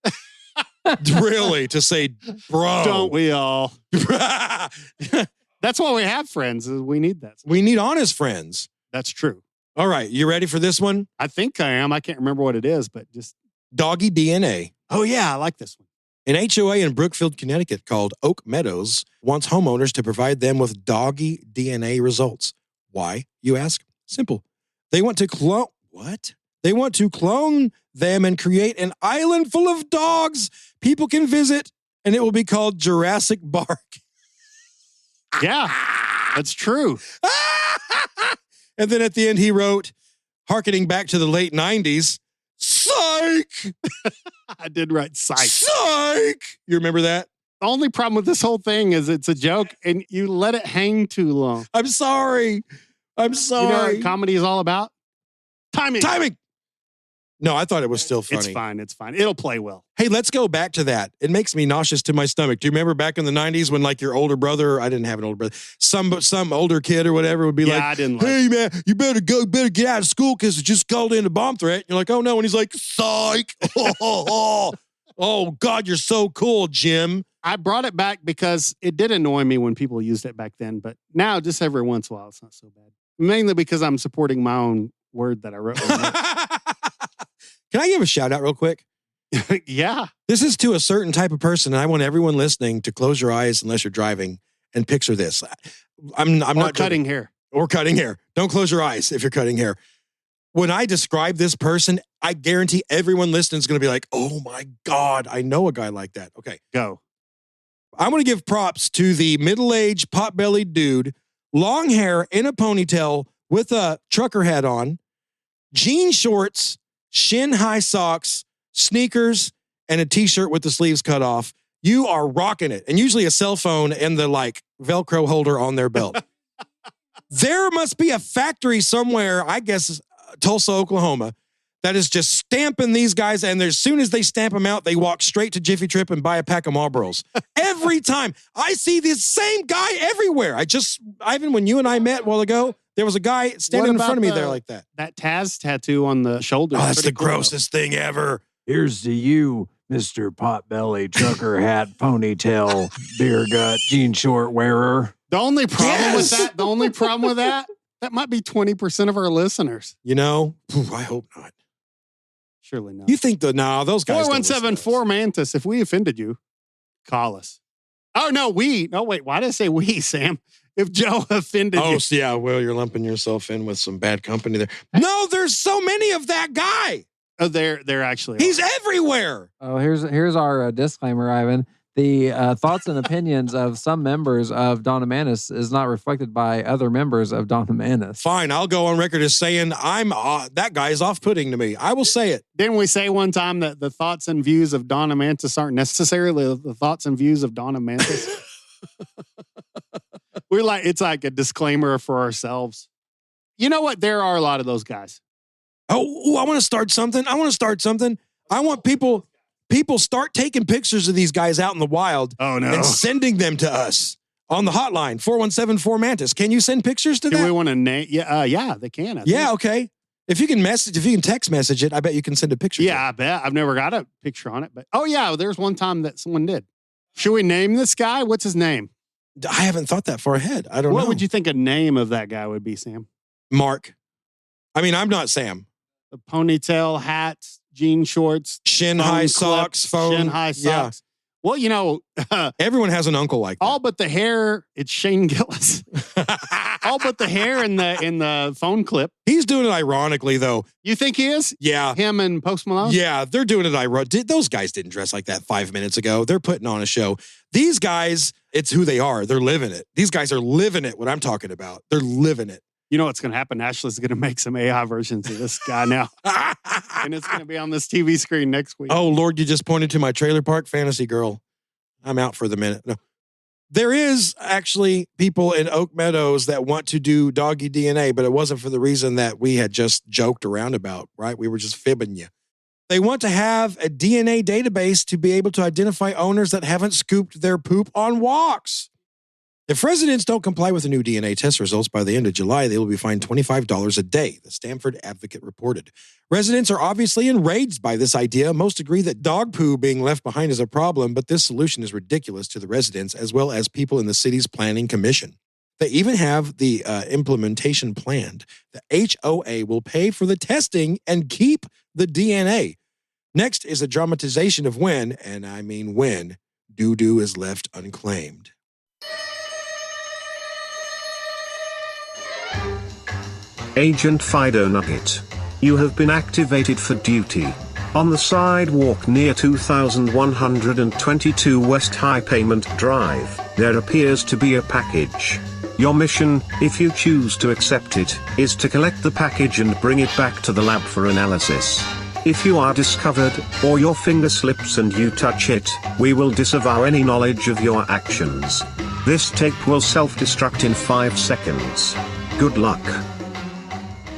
[SPEAKER 2] Really, to say, bro.
[SPEAKER 1] Don't we all? That's why we have friends. We need that.
[SPEAKER 2] We need honest friends.
[SPEAKER 1] That's true.
[SPEAKER 2] All right, you ready for this one?
[SPEAKER 1] I think I am. I can't remember what it is, but just...
[SPEAKER 2] Doggy DNA.
[SPEAKER 1] Oh, yeah, I like this one.
[SPEAKER 2] An HOA in Brookfield, Connecticut called Oak Meadows wants homeowners to provide them with doggy DNA results. Why, you ask? Simple. They want to clone... What? They want to clone them and create an island full of dogs people can visit, and it will be called Jurassic Park.
[SPEAKER 1] Yeah, that's true.
[SPEAKER 2] And then at the end he wrote, hearkening back to the late 90s, psych!
[SPEAKER 1] I did write psych.
[SPEAKER 2] Psych! You remember that?
[SPEAKER 1] The only problem with this whole thing is it's a joke and you let it hang too long.
[SPEAKER 2] I'm sorry.
[SPEAKER 1] You know what comedy is all about? Timing. No, I thought it was still funny.
[SPEAKER 2] It's
[SPEAKER 1] fine. It'll play well.
[SPEAKER 2] Hey, let's go back to that. It makes me nauseous to my stomach. Do you remember back in the 90s when like your older brother, I didn't have an older brother, some older kid or whatever would be hey man, you better get out of school because it just called in a bomb threat. And you're like, oh no. And he's like, psych. Oh God, you're so cool, Jim.
[SPEAKER 1] I brought it back because it did annoy me when people used it back then. But now just every once in a while, it's not so bad. Mainly because I'm supporting my own word that I wrote.
[SPEAKER 2] Can I give a shout out real quick?
[SPEAKER 1] Yeah.
[SPEAKER 2] This is to a certain type of person, and I want everyone listening to close your eyes unless you're driving and picture this. I'm not
[SPEAKER 1] cutting hair.
[SPEAKER 2] Or cutting hair. Don't close your eyes if you're cutting hair. When I describe this person, I guarantee everyone listening is going to be like, oh my God, I know a guy like that. Okay.
[SPEAKER 1] Go.
[SPEAKER 2] I'm going to give props to the middle-aged, pot-bellied dude, long hair in a ponytail with a trucker hat on, jean shorts, shin-high socks, sneakers, and a t-shirt with the sleeves cut off. You are rocking it. And usually a cell phone and the like Velcro holder on their belt. There must be a factory somewhere, I guess Tulsa, Oklahoma, that is just stamping these guys. And as soon as they stamp them out, they walk straight to Jiffy Trip and buy a pack of Marlboros. Every time. I see this same guy everywhere. Ivan, when you and I met a while ago, there was a guy standing in front of me there like that.
[SPEAKER 1] That Taz tattoo on the shoulder.
[SPEAKER 2] Oh, that's the grossest thing ever.
[SPEAKER 4] Here's to you, Mr. Potbelly, trucker hat, ponytail, beer gut, jean short wearer.
[SPEAKER 1] The only problem with that, that might be 20% of our listeners.
[SPEAKER 2] You know, I hope not.
[SPEAKER 1] Surely not.
[SPEAKER 2] You think those guys
[SPEAKER 1] 4174 Mantis, if we offended you, call us. Oh, no, wait, why did I say we, Sam? If Joe offended you.
[SPEAKER 2] Oh, yeah, well, you're lumping yourself in with some bad company there. No, there's so many of that guy.
[SPEAKER 1] Oh, they're actually.
[SPEAKER 2] He's everywhere.
[SPEAKER 4] Oh, here's our disclaimer, Ivan. The thoughts and opinions of some members of Donna Manis is not reflected by other members of Donna Manis.
[SPEAKER 2] Fine, I'll go on record as saying that guy is off-putting to me. I will say it.
[SPEAKER 1] Didn't we say one time that the thoughts and views of Donna Mantis aren't necessarily the thoughts and views of Donna Mantis? It's like a disclaimer for ourselves. You know what? There are a lot of those guys.
[SPEAKER 2] Oh, I want to start something. I want people start taking pictures of these guys out in the wild.
[SPEAKER 1] Oh, no.
[SPEAKER 2] And sending them to us on the hotline, 4174 Mantis. Can you send pictures to that?
[SPEAKER 1] Do we want to name? Yeah, they can.
[SPEAKER 2] Yeah, okay. If you can text message it, I bet you can send a picture.
[SPEAKER 1] Yeah, I bet. I've never got a picture on it, but there's one time that someone did. Should we name this guy? What's his name?
[SPEAKER 2] I haven't thought that far ahead. I don't know.
[SPEAKER 1] What would you think a name of that guy would be, Sam?
[SPEAKER 2] Mark. I mean, I'm not Sam.
[SPEAKER 1] The ponytail, hats, jean shorts,
[SPEAKER 2] shin-high socks, phone.
[SPEAKER 1] Shin-high socks. Yeah. Well,
[SPEAKER 2] everyone has an uncle like that.
[SPEAKER 1] All but the hair, it's Shane Gillis. All but the hair in the phone clip.
[SPEAKER 2] He's doing it ironically, though.
[SPEAKER 1] You think he is?
[SPEAKER 2] Yeah.
[SPEAKER 1] Him and Post Malone?
[SPEAKER 2] Yeah, they're doing it ironically. Those guys didn't dress like that 5 minutes ago. They're putting on a show. These guys, it's who they are. They're living it. These guys are living it, what I'm talking about. They're living it.
[SPEAKER 1] You know what's going to happen? Ashley's going to make some AI versions of this guy now. And it's going to be on this TV screen next week.
[SPEAKER 2] Oh, Lord, you just pointed to my trailer park fantasy girl. I'm out for the minute. No. There is actually people in Oak Meadows that want to do doggy DNA, but it wasn't for the reason that we had just joked around about, right? We were just fibbing you. They want to have a DNA database to be able to identify owners that haven't scooped their poop on walks. If residents don't comply with the new DNA test results by the end of July, they will be fined $25 a day, the Stanford Advocate reported. Residents are obviously enraged by this idea. Most agree that dog poo being left behind is a problem, but this solution is ridiculous to the residents as well as people in the city's planning commission. They even have the implementation planned. The HOA will pay for the testing and keep the DNA. Next is a dramatization of when, and I mean when, doo-doo is left unclaimed.
[SPEAKER 5] Agent Fido Nugget. You have been activated for duty. On the sidewalk near 2122 West High Payment Drive, there appears to be a package. Your mission, if you choose to accept it, is to collect the package and bring it back to the lab for analysis. If you are discovered, or your finger slips and you touch it, we will disavow any knowledge of your actions. This tape will self-destruct in 5 seconds. Good luck.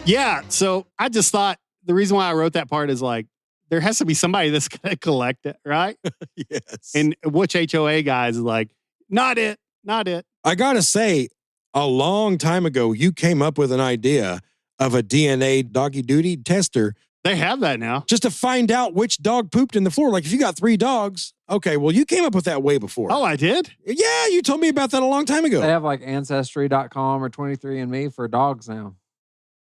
[SPEAKER 1] Yeah, so I just thought the reason why I wrote that part is like, there has to be somebody that's going to collect it, right?
[SPEAKER 2] Yes.
[SPEAKER 1] And which HOA guys is like, not it.
[SPEAKER 2] I got to say, a long time ago, you came up with an idea of a DNA doggy duty tester.
[SPEAKER 1] They have that now.
[SPEAKER 2] Just to find out which dog pooped in the floor. Like if you got 3 dogs, okay, well, you came up with that way before.
[SPEAKER 1] Oh, I did?
[SPEAKER 2] Yeah, you told me about that a long time ago.
[SPEAKER 4] They have like Ancestry.com or 23andMe for dogs now.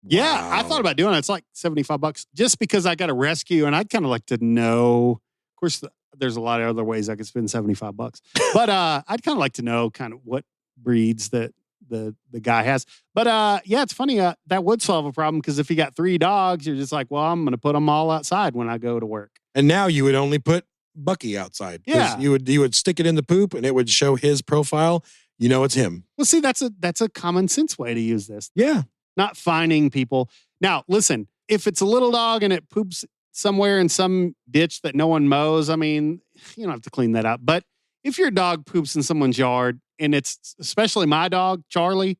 [SPEAKER 1] Yeah, I thought about doing it. It's like $75 just because I got a rescue and I'd kind of like to know. Of course, there's a lot of other ways I could spend $75, but I'd kind of like to know kind of what breeds that the guy has. But yeah, it's funny. That would solve a problem because if you got 3 dogs, you're just like, well, I'm going to put them all outside when I go to work.
[SPEAKER 2] And now you would only put Bucky outside.
[SPEAKER 1] Yeah,
[SPEAKER 2] you would stick it in the poop and it would show his profile. You know it's him.
[SPEAKER 1] Well, see, that's a common sense way to use this.
[SPEAKER 2] Yeah.
[SPEAKER 1] Not finding people. Now, listen, if it's a little dog and it poops somewhere in some ditch that no one mows, I mean, you don't have to clean that up. But if your dog poops in someone's yard, and it's especially my dog, Charlie,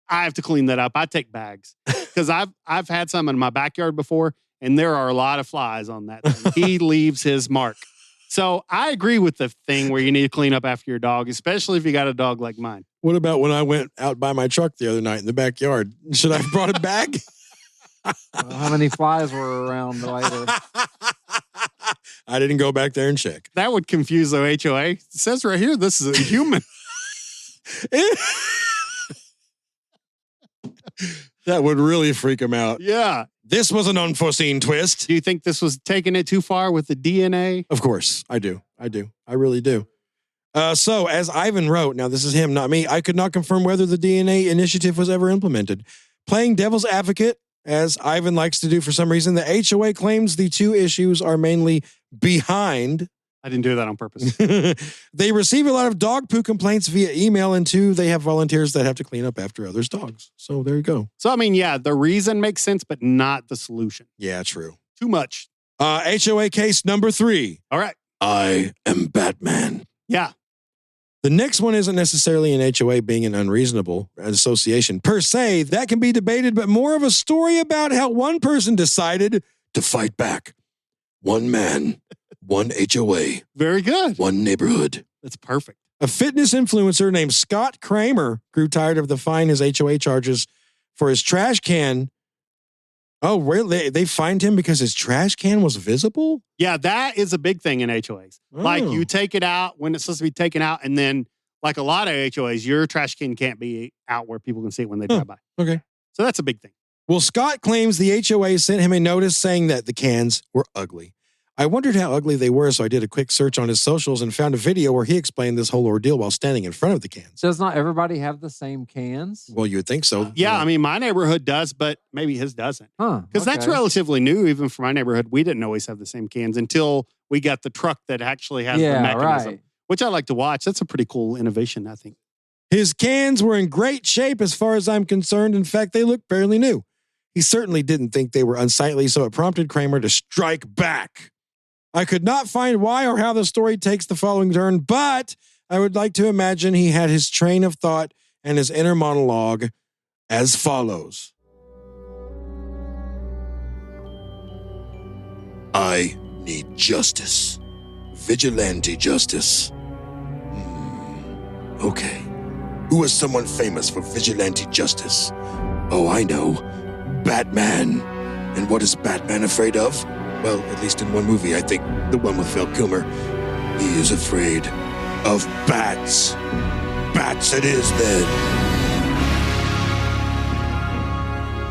[SPEAKER 1] I have to clean that up. I take bags because I've had some in my backyard before, and there are a lot of flies on that thing. He leaves his mark. So I agree with the thing where you need to clean up after your dog, especially if you got a dog like mine.
[SPEAKER 2] What about when I went out by my truck the other night in the backyard? Should I have brought a bag?
[SPEAKER 4] How many flies were around later?
[SPEAKER 2] I didn't go back there and check.
[SPEAKER 1] That would confuse the HOA. It says right here, this is a human.
[SPEAKER 2] That would really freak him out.
[SPEAKER 1] Yeah.
[SPEAKER 2] This was an unforeseen twist.
[SPEAKER 1] Do you think this was taking it too far with the DNA?
[SPEAKER 2] Of course. I do. I really do. So, as Ivan wrote, now this is him, not me, I could not confirm whether the DNA initiative was ever implemented. Playing devil's advocate, as Ivan likes to do for some reason, the HOA claims the 2 issues are mainly behind.
[SPEAKER 1] I didn't do that on purpose.
[SPEAKER 2] They receive a lot of dog poo complaints via email, and 2, they have volunteers that have to clean up after others' dogs. So there you go.
[SPEAKER 1] So, I mean, yeah, the reason makes sense, but not the solution.
[SPEAKER 2] Yeah, true.
[SPEAKER 1] Too much.
[SPEAKER 2] HOA case number 3.
[SPEAKER 1] All right.
[SPEAKER 2] I am Batman.
[SPEAKER 1] Yeah.
[SPEAKER 2] The next one isn't necessarily an HOA being an unreasonable association per se. That can be debated, but more of a story about how one person decided to fight back. One man, one HOA.
[SPEAKER 1] Very good.
[SPEAKER 2] One neighborhood.
[SPEAKER 1] That's perfect.
[SPEAKER 2] A fitness influencer named Scott Kramer grew tired of the fine his HOA charges for his trash can. Oh, really? They fined him because his trash can was visible?
[SPEAKER 1] Yeah, that is a big thing in HOAs.
[SPEAKER 2] Oh.
[SPEAKER 1] Like you take it out when it's supposed to be taken out, and then like a lot of HOAs, your trash can can't be out where people can see it when they drive by.
[SPEAKER 2] Okay.
[SPEAKER 1] So that's a big thing.
[SPEAKER 2] Well, Scott claims the HOA sent him a notice saying that the cans were ugly. I wondered how ugly they were, so I did a quick search on his socials and found a video where he explained this whole ordeal while standing in front of the cans.
[SPEAKER 4] Does not everybody have the same cans?
[SPEAKER 2] Well, you would think so.
[SPEAKER 1] Yeah, I mean, my neighborhood does, but maybe his doesn't.
[SPEAKER 4] Huh.
[SPEAKER 1] Because that's relatively new, even for my neighborhood. We didn't always have the same cans until we got the truck that actually has the mechanism, which I like to watch. That's a pretty cool innovation, I think.
[SPEAKER 2] His cans were in great shape as far as I'm concerned. In fact, they look fairly new. He certainly didn't think they were unsightly, so it prompted Kramer to strike back. I could not find why or how the story takes the following turn, but I would like to imagine he had his train of thought and his inner monologue as follows. I need justice. Vigilante justice. Okay. Who is someone famous for vigilante justice? Oh, I know. Batman. And what is Batman afraid of? Well, at least in one movie, I think, the one with Val Kilmer. He is afraid of bats. Bats it is, then.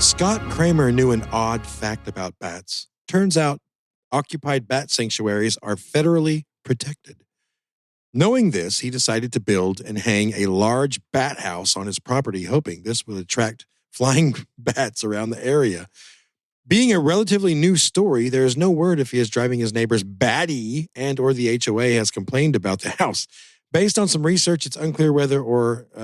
[SPEAKER 2] Scott Kramer knew an odd fact about bats. Turns out, occupied bat sanctuaries are federally protected. Knowing this, he decided to build and hang a large bat house on his property, hoping this would attract flying bats around the area. Being a relatively new story, there is no word if he is driving his neighbors batty and or the HOA has complained about the house. Based on some research, it's unclear whether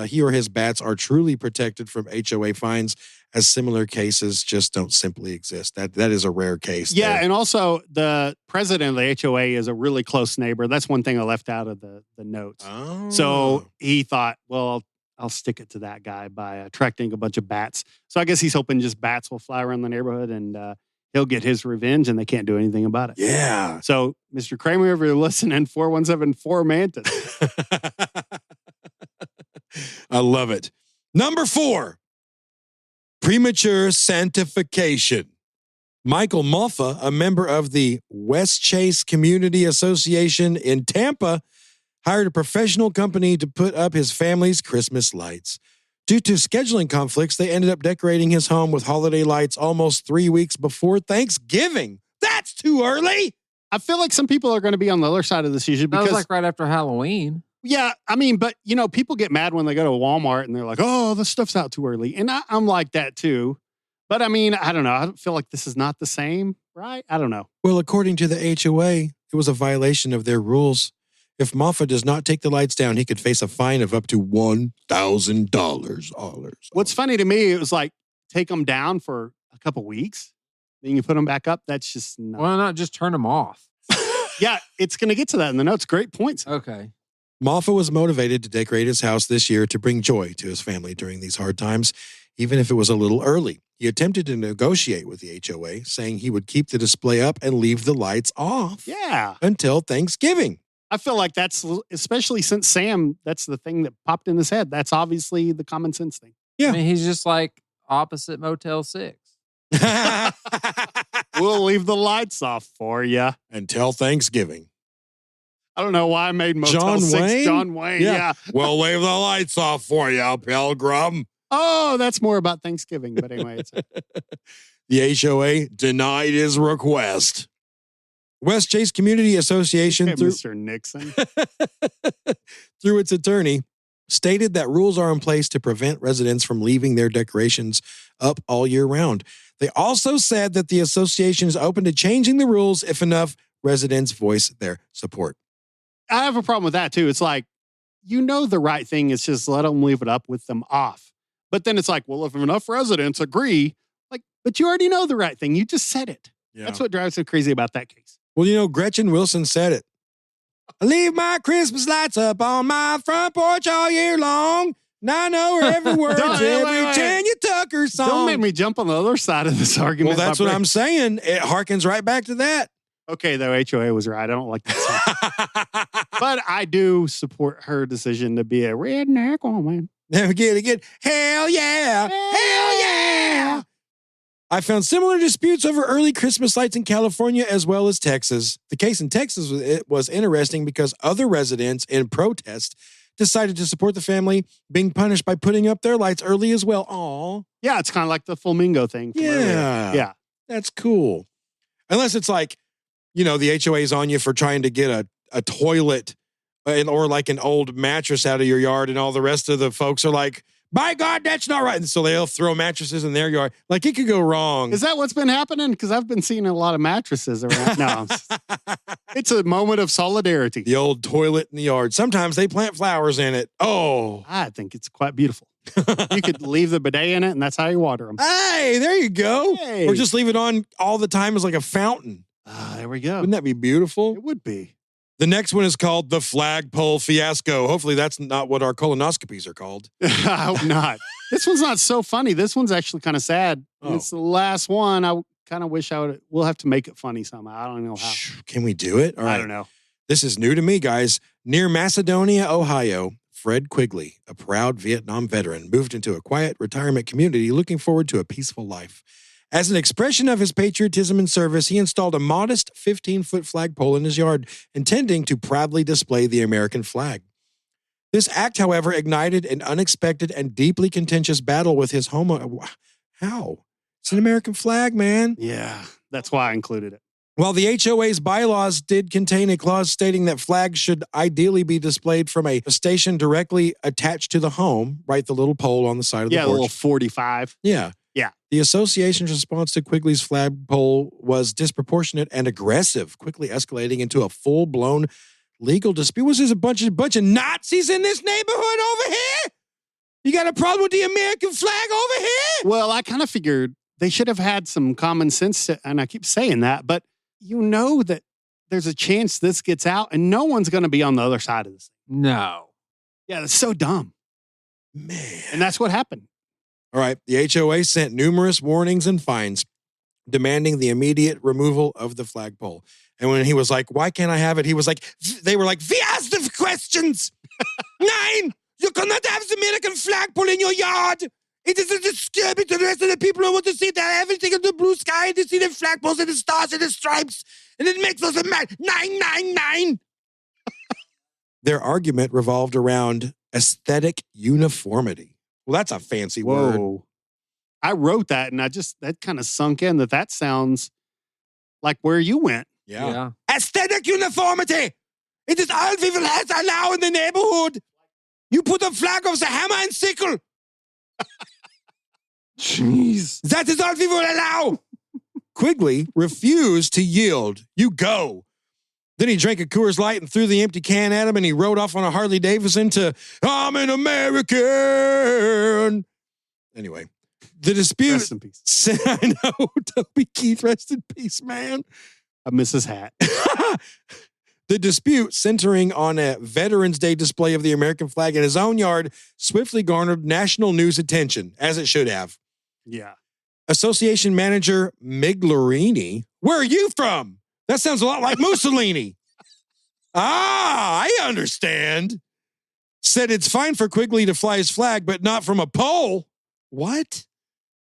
[SPEAKER 2] he or his bats are truly protected from HOA fines, as similar cases just don't simply exist. That is a rare case.
[SPEAKER 1] Yeah,
[SPEAKER 2] there.
[SPEAKER 1] and also the president of the HOA is a really close neighbor. That's one thing I left out of the notes.
[SPEAKER 2] Oh.
[SPEAKER 1] So he thought, well, I'll stick it to that guy by attracting a bunch of bats. So I guess he's hoping just bats will fly around the neighborhood and he'll get his revenge and they can't do anything about it.
[SPEAKER 2] Yeah.
[SPEAKER 1] So, Mr. Kramer, if you're listening, 4174 Mantis.
[SPEAKER 2] I love it. Number 4, premature sanctification. Michael Malfa, a member of the West Chase Community Association in Tampa, hired a professional company to put up his family's Christmas lights. Due to scheduling conflicts, they ended up decorating his home with holiday lights almost 3 weeks before Thanksgiving. That's too early.
[SPEAKER 1] I feel like some people are going to be on the other side of this issue because
[SPEAKER 4] That was like right after Halloween.
[SPEAKER 1] Yeah, I mean, but, people get mad when they go to Walmart and they're like, oh, the stuff's out too early. And I'm like that too. But I mean, I don't know. I feel like this is not the same, right? I don't know.
[SPEAKER 2] Well, according to the HOA, it was a violation of their rules. If Malfa does not take the lights down, he could face a fine of up to $1,000.
[SPEAKER 1] What's funny to me, it was like, take them down for a couple weeks, then you put them back up. That's just not.
[SPEAKER 4] Why not just turn them off?
[SPEAKER 1] Yeah, it's going to get to that in the notes. Great points.
[SPEAKER 4] Okay.
[SPEAKER 2] Malfa was motivated to decorate his house this year to bring joy to his family during these hard times, even if it was a little early. He attempted to negotiate with the HOA, saying he would keep the display up and leave the lights off.
[SPEAKER 1] Yeah.
[SPEAKER 2] Until Thanksgiving.
[SPEAKER 1] I feel like that's, especially since Sam, that's the thing that popped in his head. That's obviously the common sense thing.
[SPEAKER 2] Yeah.
[SPEAKER 4] I mean, he's just like opposite Motel 6.
[SPEAKER 1] We'll leave the lights off for you.
[SPEAKER 2] Until Thanksgiving.
[SPEAKER 1] I don't know why I made Motel
[SPEAKER 2] John
[SPEAKER 1] 6
[SPEAKER 2] Wayne?
[SPEAKER 1] John Wayne. Yeah.
[SPEAKER 2] We'll leave the lights off for you, Pilgrim.
[SPEAKER 1] Oh, that's more about Thanksgiving. But anyway, it's
[SPEAKER 2] The HOA denied his request. West Chase Community Association,
[SPEAKER 1] Mr. Nixon,
[SPEAKER 2] through its attorney, stated that rules are in place to prevent residents from leaving their decorations up all year round. They also said that the association is open to changing the rules if enough residents voice their support.
[SPEAKER 1] I have a problem with that too. It's like, the right thing is just let them leave it up with them off. But then it's like, well, if enough residents agree, but you already know the right thing. You just said it.
[SPEAKER 2] Yeah.
[SPEAKER 1] That's what drives me crazy about that case.
[SPEAKER 2] Well, Gretchen Wilson said it. I leave my Christmas lights up on my front porch all year long. And I know every word to every Tanya Tucker song.
[SPEAKER 1] Don't make me jump on the other side of this argument.
[SPEAKER 2] Well, that's what I'm saying. It harkens right back to that.
[SPEAKER 1] Okay, though, HOA was right. I don't like that song. But I do support her decision to be a redneck woman.
[SPEAKER 2] Again. Hell yeah. Hell yeah. I found similar disputes over early Christmas lights in California as well as Texas. The case in Texas was interesting because other residents in protest decided to support the family being punished by putting up their lights early as well. Aw.
[SPEAKER 1] Yeah, it's kind of like the flamingo thing.
[SPEAKER 2] Yeah.
[SPEAKER 1] Yeah.
[SPEAKER 2] That's cool. Unless it's like, the HOA is on you for trying to get a toilet or like an old mattress out of your yard and all the rest of the folks are like, By God, that's not right. And so they'll throw mattresses in their yard. Like, it could go wrong.
[SPEAKER 1] Is that what's been happening? Because I've been seeing a lot of mattresses around. No, it's a moment of solidarity.
[SPEAKER 2] The old toilet in the yard. Sometimes they plant flowers in it. Oh.
[SPEAKER 1] I think it's quite beautiful. You could leave the bidet in it, and that's how you water them.
[SPEAKER 2] Hey, there you go.
[SPEAKER 1] Hey.
[SPEAKER 2] Or just leave it on all the time as like a fountain.
[SPEAKER 1] There we go.
[SPEAKER 2] Wouldn't that be beautiful?
[SPEAKER 1] It would be.
[SPEAKER 2] The next one is called the flagpole fiasco. Hopefully that's not what our colonoscopies are called.
[SPEAKER 1] I hope not. This one's not so funny. This one's actually kind of sad.
[SPEAKER 2] Oh.
[SPEAKER 1] It's the last one. I kind of wish we'll have to make it funny somehow. I don't know how.
[SPEAKER 2] Can we do it? All right.
[SPEAKER 1] I don't know.
[SPEAKER 2] This is new to me, guys. Near Macedonia, Ohio, Fred Quigley, a proud Vietnam veteran, moved into a quiet retirement community looking forward to a peaceful life. As an expression of his patriotism and service, he installed a modest 15-foot flagpole in his yard, intending to proudly display the American flag. This act, however, ignited an unexpected and deeply contentious battle with his home. How? It's an American flag, man.
[SPEAKER 1] Yeah, that's why I included it.
[SPEAKER 2] While the HOA's bylaws did contain a clause stating that flags should ideally be displayed from a station directly attached to the home, right? The little pole on the side of the porch.
[SPEAKER 1] Yeah, a little 45.
[SPEAKER 2] Yeah.
[SPEAKER 1] Yeah.
[SPEAKER 2] The association's response to Quigley's flagpole was disproportionate and aggressive, quickly escalating into a full-blown legal dispute. Was there a bunch of Nazis in this neighborhood over here? You got a problem with the American flag over here?
[SPEAKER 1] Well, I kind of figured they should have had some common sense, and I keep saying that, but you know that there's a chance this gets out, and no one's going to be on the other side of this.
[SPEAKER 4] No.
[SPEAKER 1] Yeah, that's so dumb.
[SPEAKER 2] Man.
[SPEAKER 1] And that's what happened.
[SPEAKER 2] All right. The HOA sent numerous warnings and fines demanding the immediate removal of the flagpole. And when he was like, why can't I have it? He was like, they were like, we asked the questions. 9, you cannot have the American flagpole in your yard. It is disturbing to the rest of the people who want to see that everything in the blue sky, to see the flagpoles and the stars and the stripes. And it makes us mad. 999. Their argument revolved around aesthetic uniformity. Well, that's a fancy word.
[SPEAKER 1] I wrote that, and that kind of sunk in that sounds like where you went.
[SPEAKER 2] Yeah. Aesthetic uniformity. It is all we will allow in the neighborhood. You put a flag of the hammer and sickle.
[SPEAKER 4] Jeez.
[SPEAKER 2] That is all we will allow. Quigley refused to yield. You go. Then he drank a Coors Light and threw the empty can at him, and he rode off on a Harley Davidson to, I'm an American. Anyway, the dispute.
[SPEAKER 1] Rest in peace.
[SPEAKER 2] I know. Toby Keith, rest in peace, man.
[SPEAKER 1] I miss his hat.
[SPEAKER 2] The dispute, centering on a Veterans Day display of the American flag in his own yard, swiftly garnered national news attention, as it should have.
[SPEAKER 1] Yeah.
[SPEAKER 2] Association manager Miglerini. Where are you from? That sounds a lot like Mussolini. I understand. Said it's fine for Quigley to fly his flag, but not from a pole. What?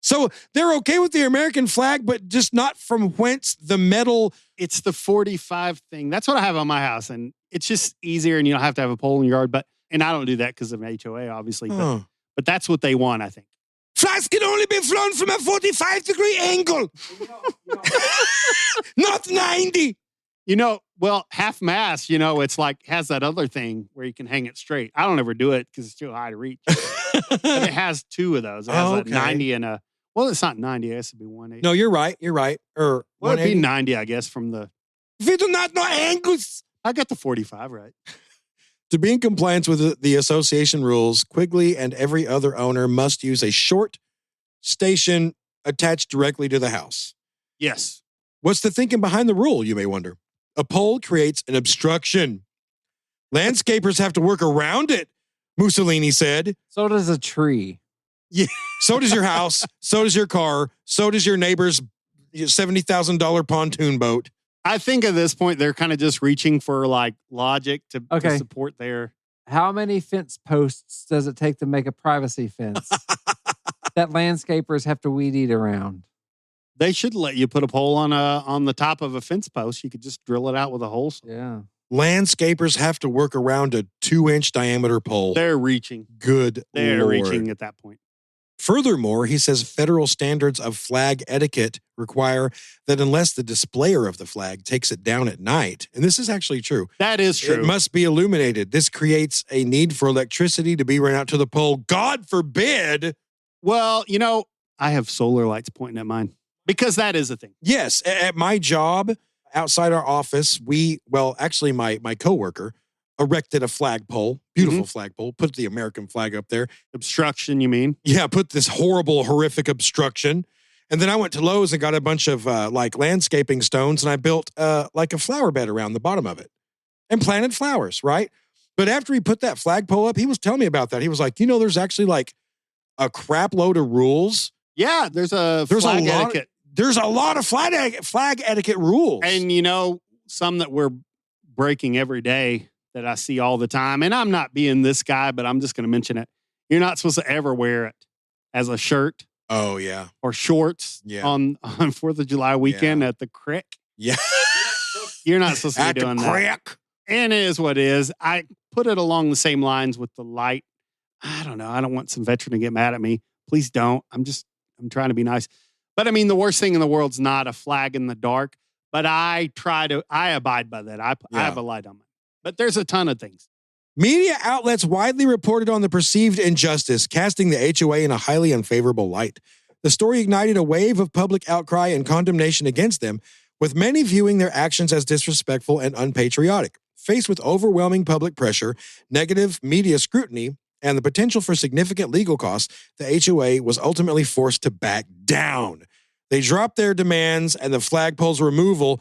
[SPEAKER 2] So they're okay with the American flag, but just not from whence the metal.
[SPEAKER 1] It's the 45 thing. That's what I have on my house, and it's just easier, and you don't have to have a pole in your yard. And I don't do that because of an HOA, obviously. But that's what they want, I think.
[SPEAKER 2] Flags can only be flown from a 45-degree angle. Not 90.
[SPEAKER 1] Well, half mast, it's like has that other thing where you can hang it straight. I don't ever do it because it's too high to reach. But it has 2 of those. It has a 90 and it's not 90. I guess it'd be 180.
[SPEAKER 2] No, you're right. Or
[SPEAKER 1] it'd be 90, I guess, from the.
[SPEAKER 2] We do not know angles.
[SPEAKER 1] I got the 45 right.
[SPEAKER 2] To be in compliance with the association rules, Quigley and every other owner must use a short station attached directly to the house.
[SPEAKER 1] Yes.
[SPEAKER 2] What's the thinking behind the rule, you may wonder? A pole creates an obstruction. Landscapers have to work around it, Mussolini said.
[SPEAKER 4] So does a tree.
[SPEAKER 1] Yeah.
[SPEAKER 2] So does your house. So does your car. So does your neighbor's $70,000 pontoon boat.
[SPEAKER 1] I think at this point, they're kind of just reaching for like logic to support their.
[SPEAKER 4] How many fence posts does it take to make a privacy fence that landscapers have to weed eat around?
[SPEAKER 1] They should let you put a pole on the top of a fence post. You could just drill it out with a hole.
[SPEAKER 4] Yeah.
[SPEAKER 2] Landscapers have to work around a 2-inch diameter pole.
[SPEAKER 1] They're reaching.
[SPEAKER 2] Good
[SPEAKER 1] They're
[SPEAKER 2] Lord.
[SPEAKER 1] reaching at that point.
[SPEAKER 2] Furthermore, he says federal standards of flag etiquette require that unless the displayer of the flag takes it down at night, and this is actually true.
[SPEAKER 1] That is true.
[SPEAKER 2] It must be illuminated. This creates a need for electricity to be run out to the pole. God forbid.
[SPEAKER 1] Well, I have solar lights pointing at mine because that is a thing.
[SPEAKER 2] Yes. At my job, outside our office, my coworker erected a flagpole, beautiful flagpole, put the American flag up there.
[SPEAKER 1] Obstruction, you mean?
[SPEAKER 2] Yeah, put this horrific obstruction. And then I went to Lowe's and got a bunch of landscaping stones, and I built a flower bed around the bottom of it and planted flowers, right? But after he put that flagpole up, he was telling me about that. He was like, there's actually a crap load of rules.
[SPEAKER 1] Yeah, there's flag etiquette.
[SPEAKER 2] There's a lot of flag etiquette rules.
[SPEAKER 1] And some that we're breaking every day that I see all the time. And I'm not being this guy, but I'm just going to mention it. You're not supposed to ever wear it as a shirt.
[SPEAKER 2] Oh, yeah.
[SPEAKER 1] Or shorts on 4th of July weekend at the creek.
[SPEAKER 2] Yeah.
[SPEAKER 1] You're not supposed to be doing that.
[SPEAKER 2] Creek.
[SPEAKER 1] And it is what it is. I put it along the same lines with the light. I don't know. I don't want some veteran to get mad at me. Please don't. I'm trying to be nice. But I mean, the worst thing in the world's not a flag in the dark. But I abide by that. I have a light on mine. But there's a ton of things.
[SPEAKER 2] Media outlets widely reported on the perceived injustice, casting the HOA in a highly unfavorable light. The story ignited a wave of public outcry and condemnation against them, with many viewing their actions as disrespectful and unpatriotic. Faced with overwhelming public pressure, negative media scrutiny, and the potential for significant legal costs, the HOA was ultimately forced to back down. They dropped their demands and the flagpole's removal,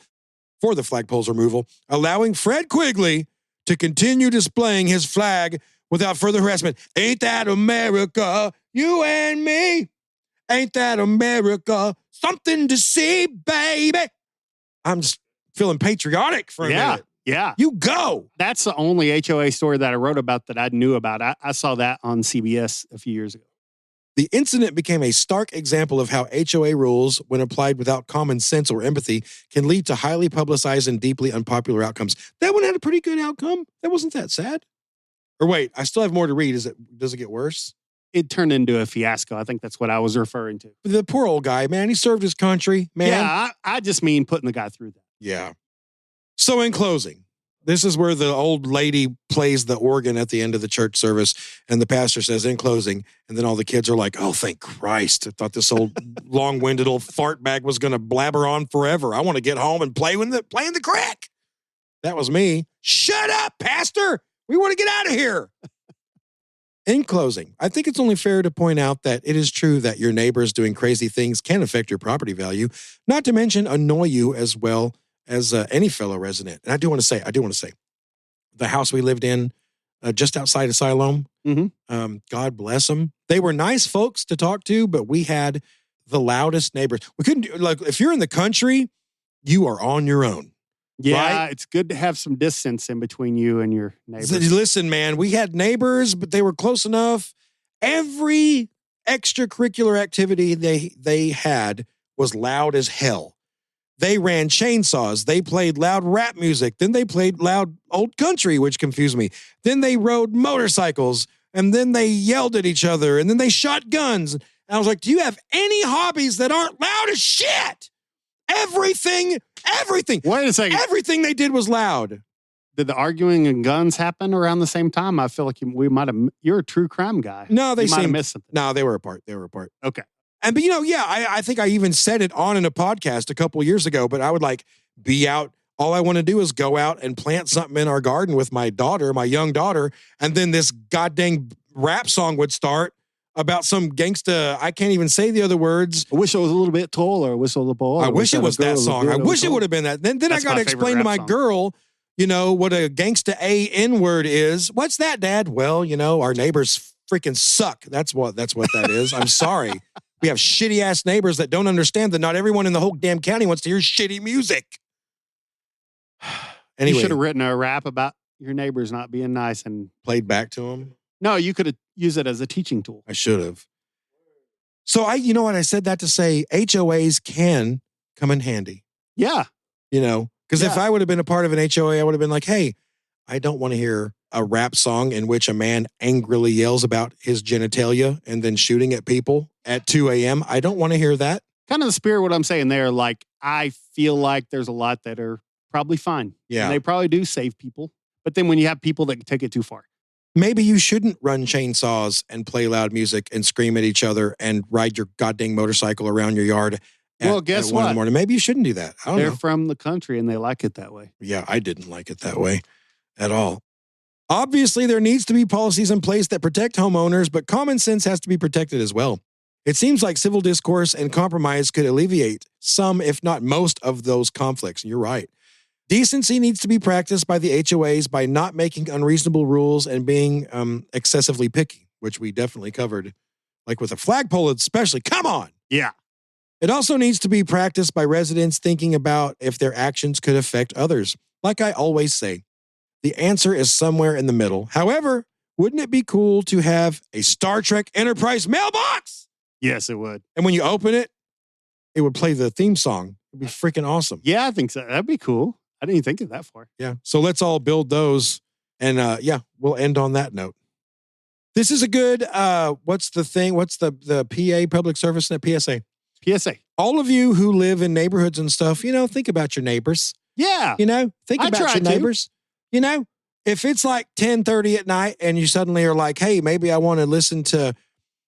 [SPEAKER 2] allowing Fred Quigley to continue displaying his flag without further harassment. Ain't that America, you and me? Ain't that America, something to see, baby? I'm just feeling patriotic for a minute.
[SPEAKER 1] Yeah.
[SPEAKER 2] You go.
[SPEAKER 1] That's the only HOA story that I wrote about that I knew about. I saw that on CBS a few years ago.
[SPEAKER 2] The incident became a stark example of how HOA rules, when applied without common sense or empathy, can lead to highly publicized and deeply unpopular outcomes. That one had a pretty good outcome. That wasn't that sad. Or wait, I still have more to read. Does it get worse?
[SPEAKER 1] It turned into a fiasco. I think that's what I was referring to.
[SPEAKER 2] The poor old guy, man. He served his country, man.
[SPEAKER 1] Yeah, I just mean putting the guy through that.
[SPEAKER 2] Yeah. So in closing, this is where the old lady plays the organ at the end of the church service, and the pastor says, in closing, and then all the kids are like, oh, thank Christ. I thought this old long-winded old fart bag was going to blabber on forever. I want to get home and play in the crack. That was me. Shut up, pastor. We want to get out of here. In closing, I think it's only fair to point out that it is true that your neighbors doing crazy things can affect your property value, not to mention annoy you as well as any fellow resident. And I do want to say, the house we lived in just outside of Siloam, God bless them. They were nice folks to talk to, but we had the loudest neighbors. We couldn't do, if you're in the country, you are on your own.
[SPEAKER 1] Yeah,
[SPEAKER 2] right?
[SPEAKER 1] It's good to have some distance in between you and your neighbors.
[SPEAKER 2] Listen, man, we had neighbors, but they were close enough. Every extracurricular activity they had was loud as hell. They ran chainsaws. They played loud rap music. Then they played loud old country, which confused me. Then they rode motorcycles. And then they yelled at each other. And then they shot guns. And I was like, do you have any hobbies that aren't loud as shit? Everything.
[SPEAKER 1] Wait a second.
[SPEAKER 2] Everything they did was loud.
[SPEAKER 1] Did the arguing and guns happen around the same time? I feel like you're a true crime guy.
[SPEAKER 2] No, they
[SPEAKER 1] might have
[SPEAKER 2] seemed,
[SPEAKER 1] missed something.
[SPEAKER 2] No, they were apart.
[SPEAKER 1] Okay.
[SPEAKER 2] And, but I think I even said it on in a podcast a couple years ago, but I would be out. All I want to do is go out and plant something in our garden with my young daughter. And then this goddamn rap song would start about some gangsta. I can't even say the other words.
[SPEAKER 1] I wish I was a little bit taller. Whistle the ball.
[SPEAKER 2] I wish it was that song. I wish it would have been that. Then I got to explain to my girl, what a gangsta N word is. What's that, Dad? Well, our neighbors freaking suck. That's what that is. I'm sorry. We have shitty ass neighbors that don't understand that not everyone in the whole damn county wants to hear shitty music. Anyway,
[SPEAKER 1] you should have written a rap about your neighbors not being nice and
[SPEAKER 2] played back to them.
[SPEAKER 1] No, you could have used it as a teaching tool.
[SPEAKER 2] I should have. So I said that to say HOAs can come in handy.
[SPEAKER 1] Yeah.
[SPEAKER 2] Because if I would have been a part of an HOA, I would have been like, hey, I don't want to hear a rap song in which a man angrily yells about his genitalia and then shooting at people at 2 a.m. I don't want to hear that.
[SPEAKER 1] Kind of the spirit of what I'm saying there. Like, I feel like there's a lot that are probably fine.
[SPEAKER 2] Yeah.
[SPEAKER 1] And they probably do save people. But then when you have people that take it too far.
[SPEAKER 2] Maybe you shouldn't run chainsaws and play loud music and scream at each other and ride your goddamn motorcycle around your yard.
[SPEAKER 1] Guess
[SPEAKER 2] at 1 in
[SPEAKER 1] what?
[SPEAKER 2] the morning. Maybe you shouldn't do that. I don't
[SPEAKER 1] They're
[SPEAKER 2] know.
[SPEAKER 1] from the country and they like it that way.
[SPEAKER 2] Yeah, I didn't like it that way at all. Obviously, there needs to be policies in place that protect homeowners, but common sense has to be protected as well. It seems like civil discourse and compromise could alleviate some, if not most, of those conflicts. You're right. Decency needs to be practiced by the HOAs by not making unreasonable rules and being excessively picky, which we definitely covered, like with a flagpole especially. Come on.
[SPEAKER 1] Yeah.
[SPEAKER 2] It also needs to be practiced by residents thinking about if their actions could affect others. Like I always say, the answer is somewhere in the middle. However, wouldn't it be cool to have a Star Trek Enterprise mailbox?
[SPEAKER 1] Yes, it would.
[SPEAKER 2] And when you open it, it would play the theme song. It'd be freaking awesome.
[SPEAKER 1] Yeah, I think so. That'd be cool. I didn't even think of that far.
[SPEAKER 2] Yeah. So let's all build those. And we'll end on that note. This is a good, what's the thing? What's the PA, public service net PSA?
[SPEAKER 1] PSA.
[SPEAKER 2] All of you who live in neighborhoods and stuff, think about your neighbors.
[SPEAKER 1] Yeah.
[SPEAKER 2] Think about your neighbors. If it's like 10:30 at night and you suddenly are like, hey, maybe I want to listen to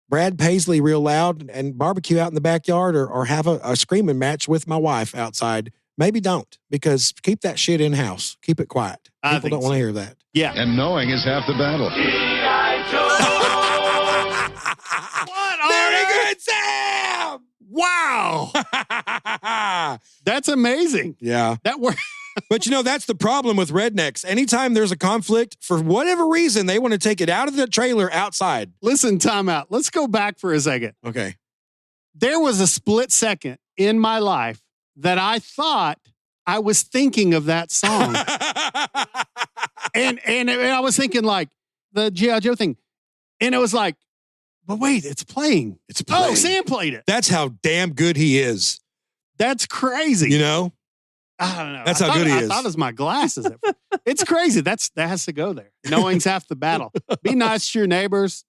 [SPEAKER 2] Brad Paisley real loud and barbecue out in the backyard or have a screaming match with my wife outside, maybe don't, because keep that shit in-house. Keep it quiet. People don't want to hear that.
[SPEAKER 1] Yeah.
[SPEAKER 6] And knowing is half the battle.
[SPEAKER 2] Very good, Sam!
[SPEAKER 1] Wow. That's amazing.
[SPEAKER 2] Yeah.
[SPEAKER 1] That worked.
[SPEAKER 2] But that's the problem with rednecks. Anytime there's a conflict, for whatever reason, they want to take it out of the trailer outside.
[SPEAKER 1] Listen, time out. Let's go back for a second.
[SPEAKER 2] Okay.
[SPEAKER 1] There was a split second in my life that I thought I was thinking of that song. and I was thinking like the G.I. Joe thing. And it was like, but wait, it's playing.
[SPEAKER 2] It's playing.
[SPEAKER 1] Oh, Sam played it.
[SPEAKER 2] That's how damn good he is.
[SPEAKER 1] That's crazy. I don't know.
[SPEAKER 2] That's how good he is.
[SPEAKER 1] I thought it was my glasses. It's crazy. That has to go there. Knowing's half the battle. Be nice to your neighbors.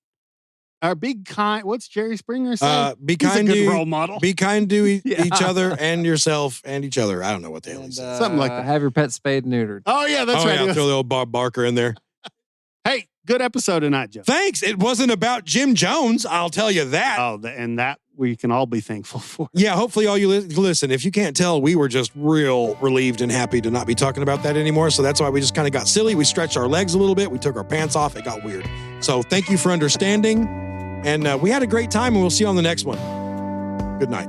[SPEAKER 1] Or be kind. What's Jerry Springer saying?
[SPEAKER 2] Be kind
[SPEAKER 1] He's a good
[SPEAKER 2] to
[SPEAKER 1] role model.
[SPEAKER 2] Be kind to each other and yourself and each other. I don't know what the hell he said.
[SPEAKER 1] Something like that.
[SPEAKER 4] Have your pet spayed and neutered.
[SPEAKER 1] Oh yeah, that's right.
[SPEAKER 2] Yeah, throw the old Bob Barker in there.
[SPEAKER 1] Hey, good episode tonight, Jeff.
[SPEAKER 2] Thanks. It wasn't about Jim Jones. I'll tell you that.
[SPEAKER 1] Oh, and that we can all be thankful for.
[SPEAKER 2] Yeah, hopefully all you listen. If you can't tell, we were just real relieved and happy to not be talking about that anymore. So that's why we just kind of got silly. We stretched our legs a little bit. We took our pants off. It got weird. So thank you for understanding. And we had a great time, and we'll see you on the next one. Good night.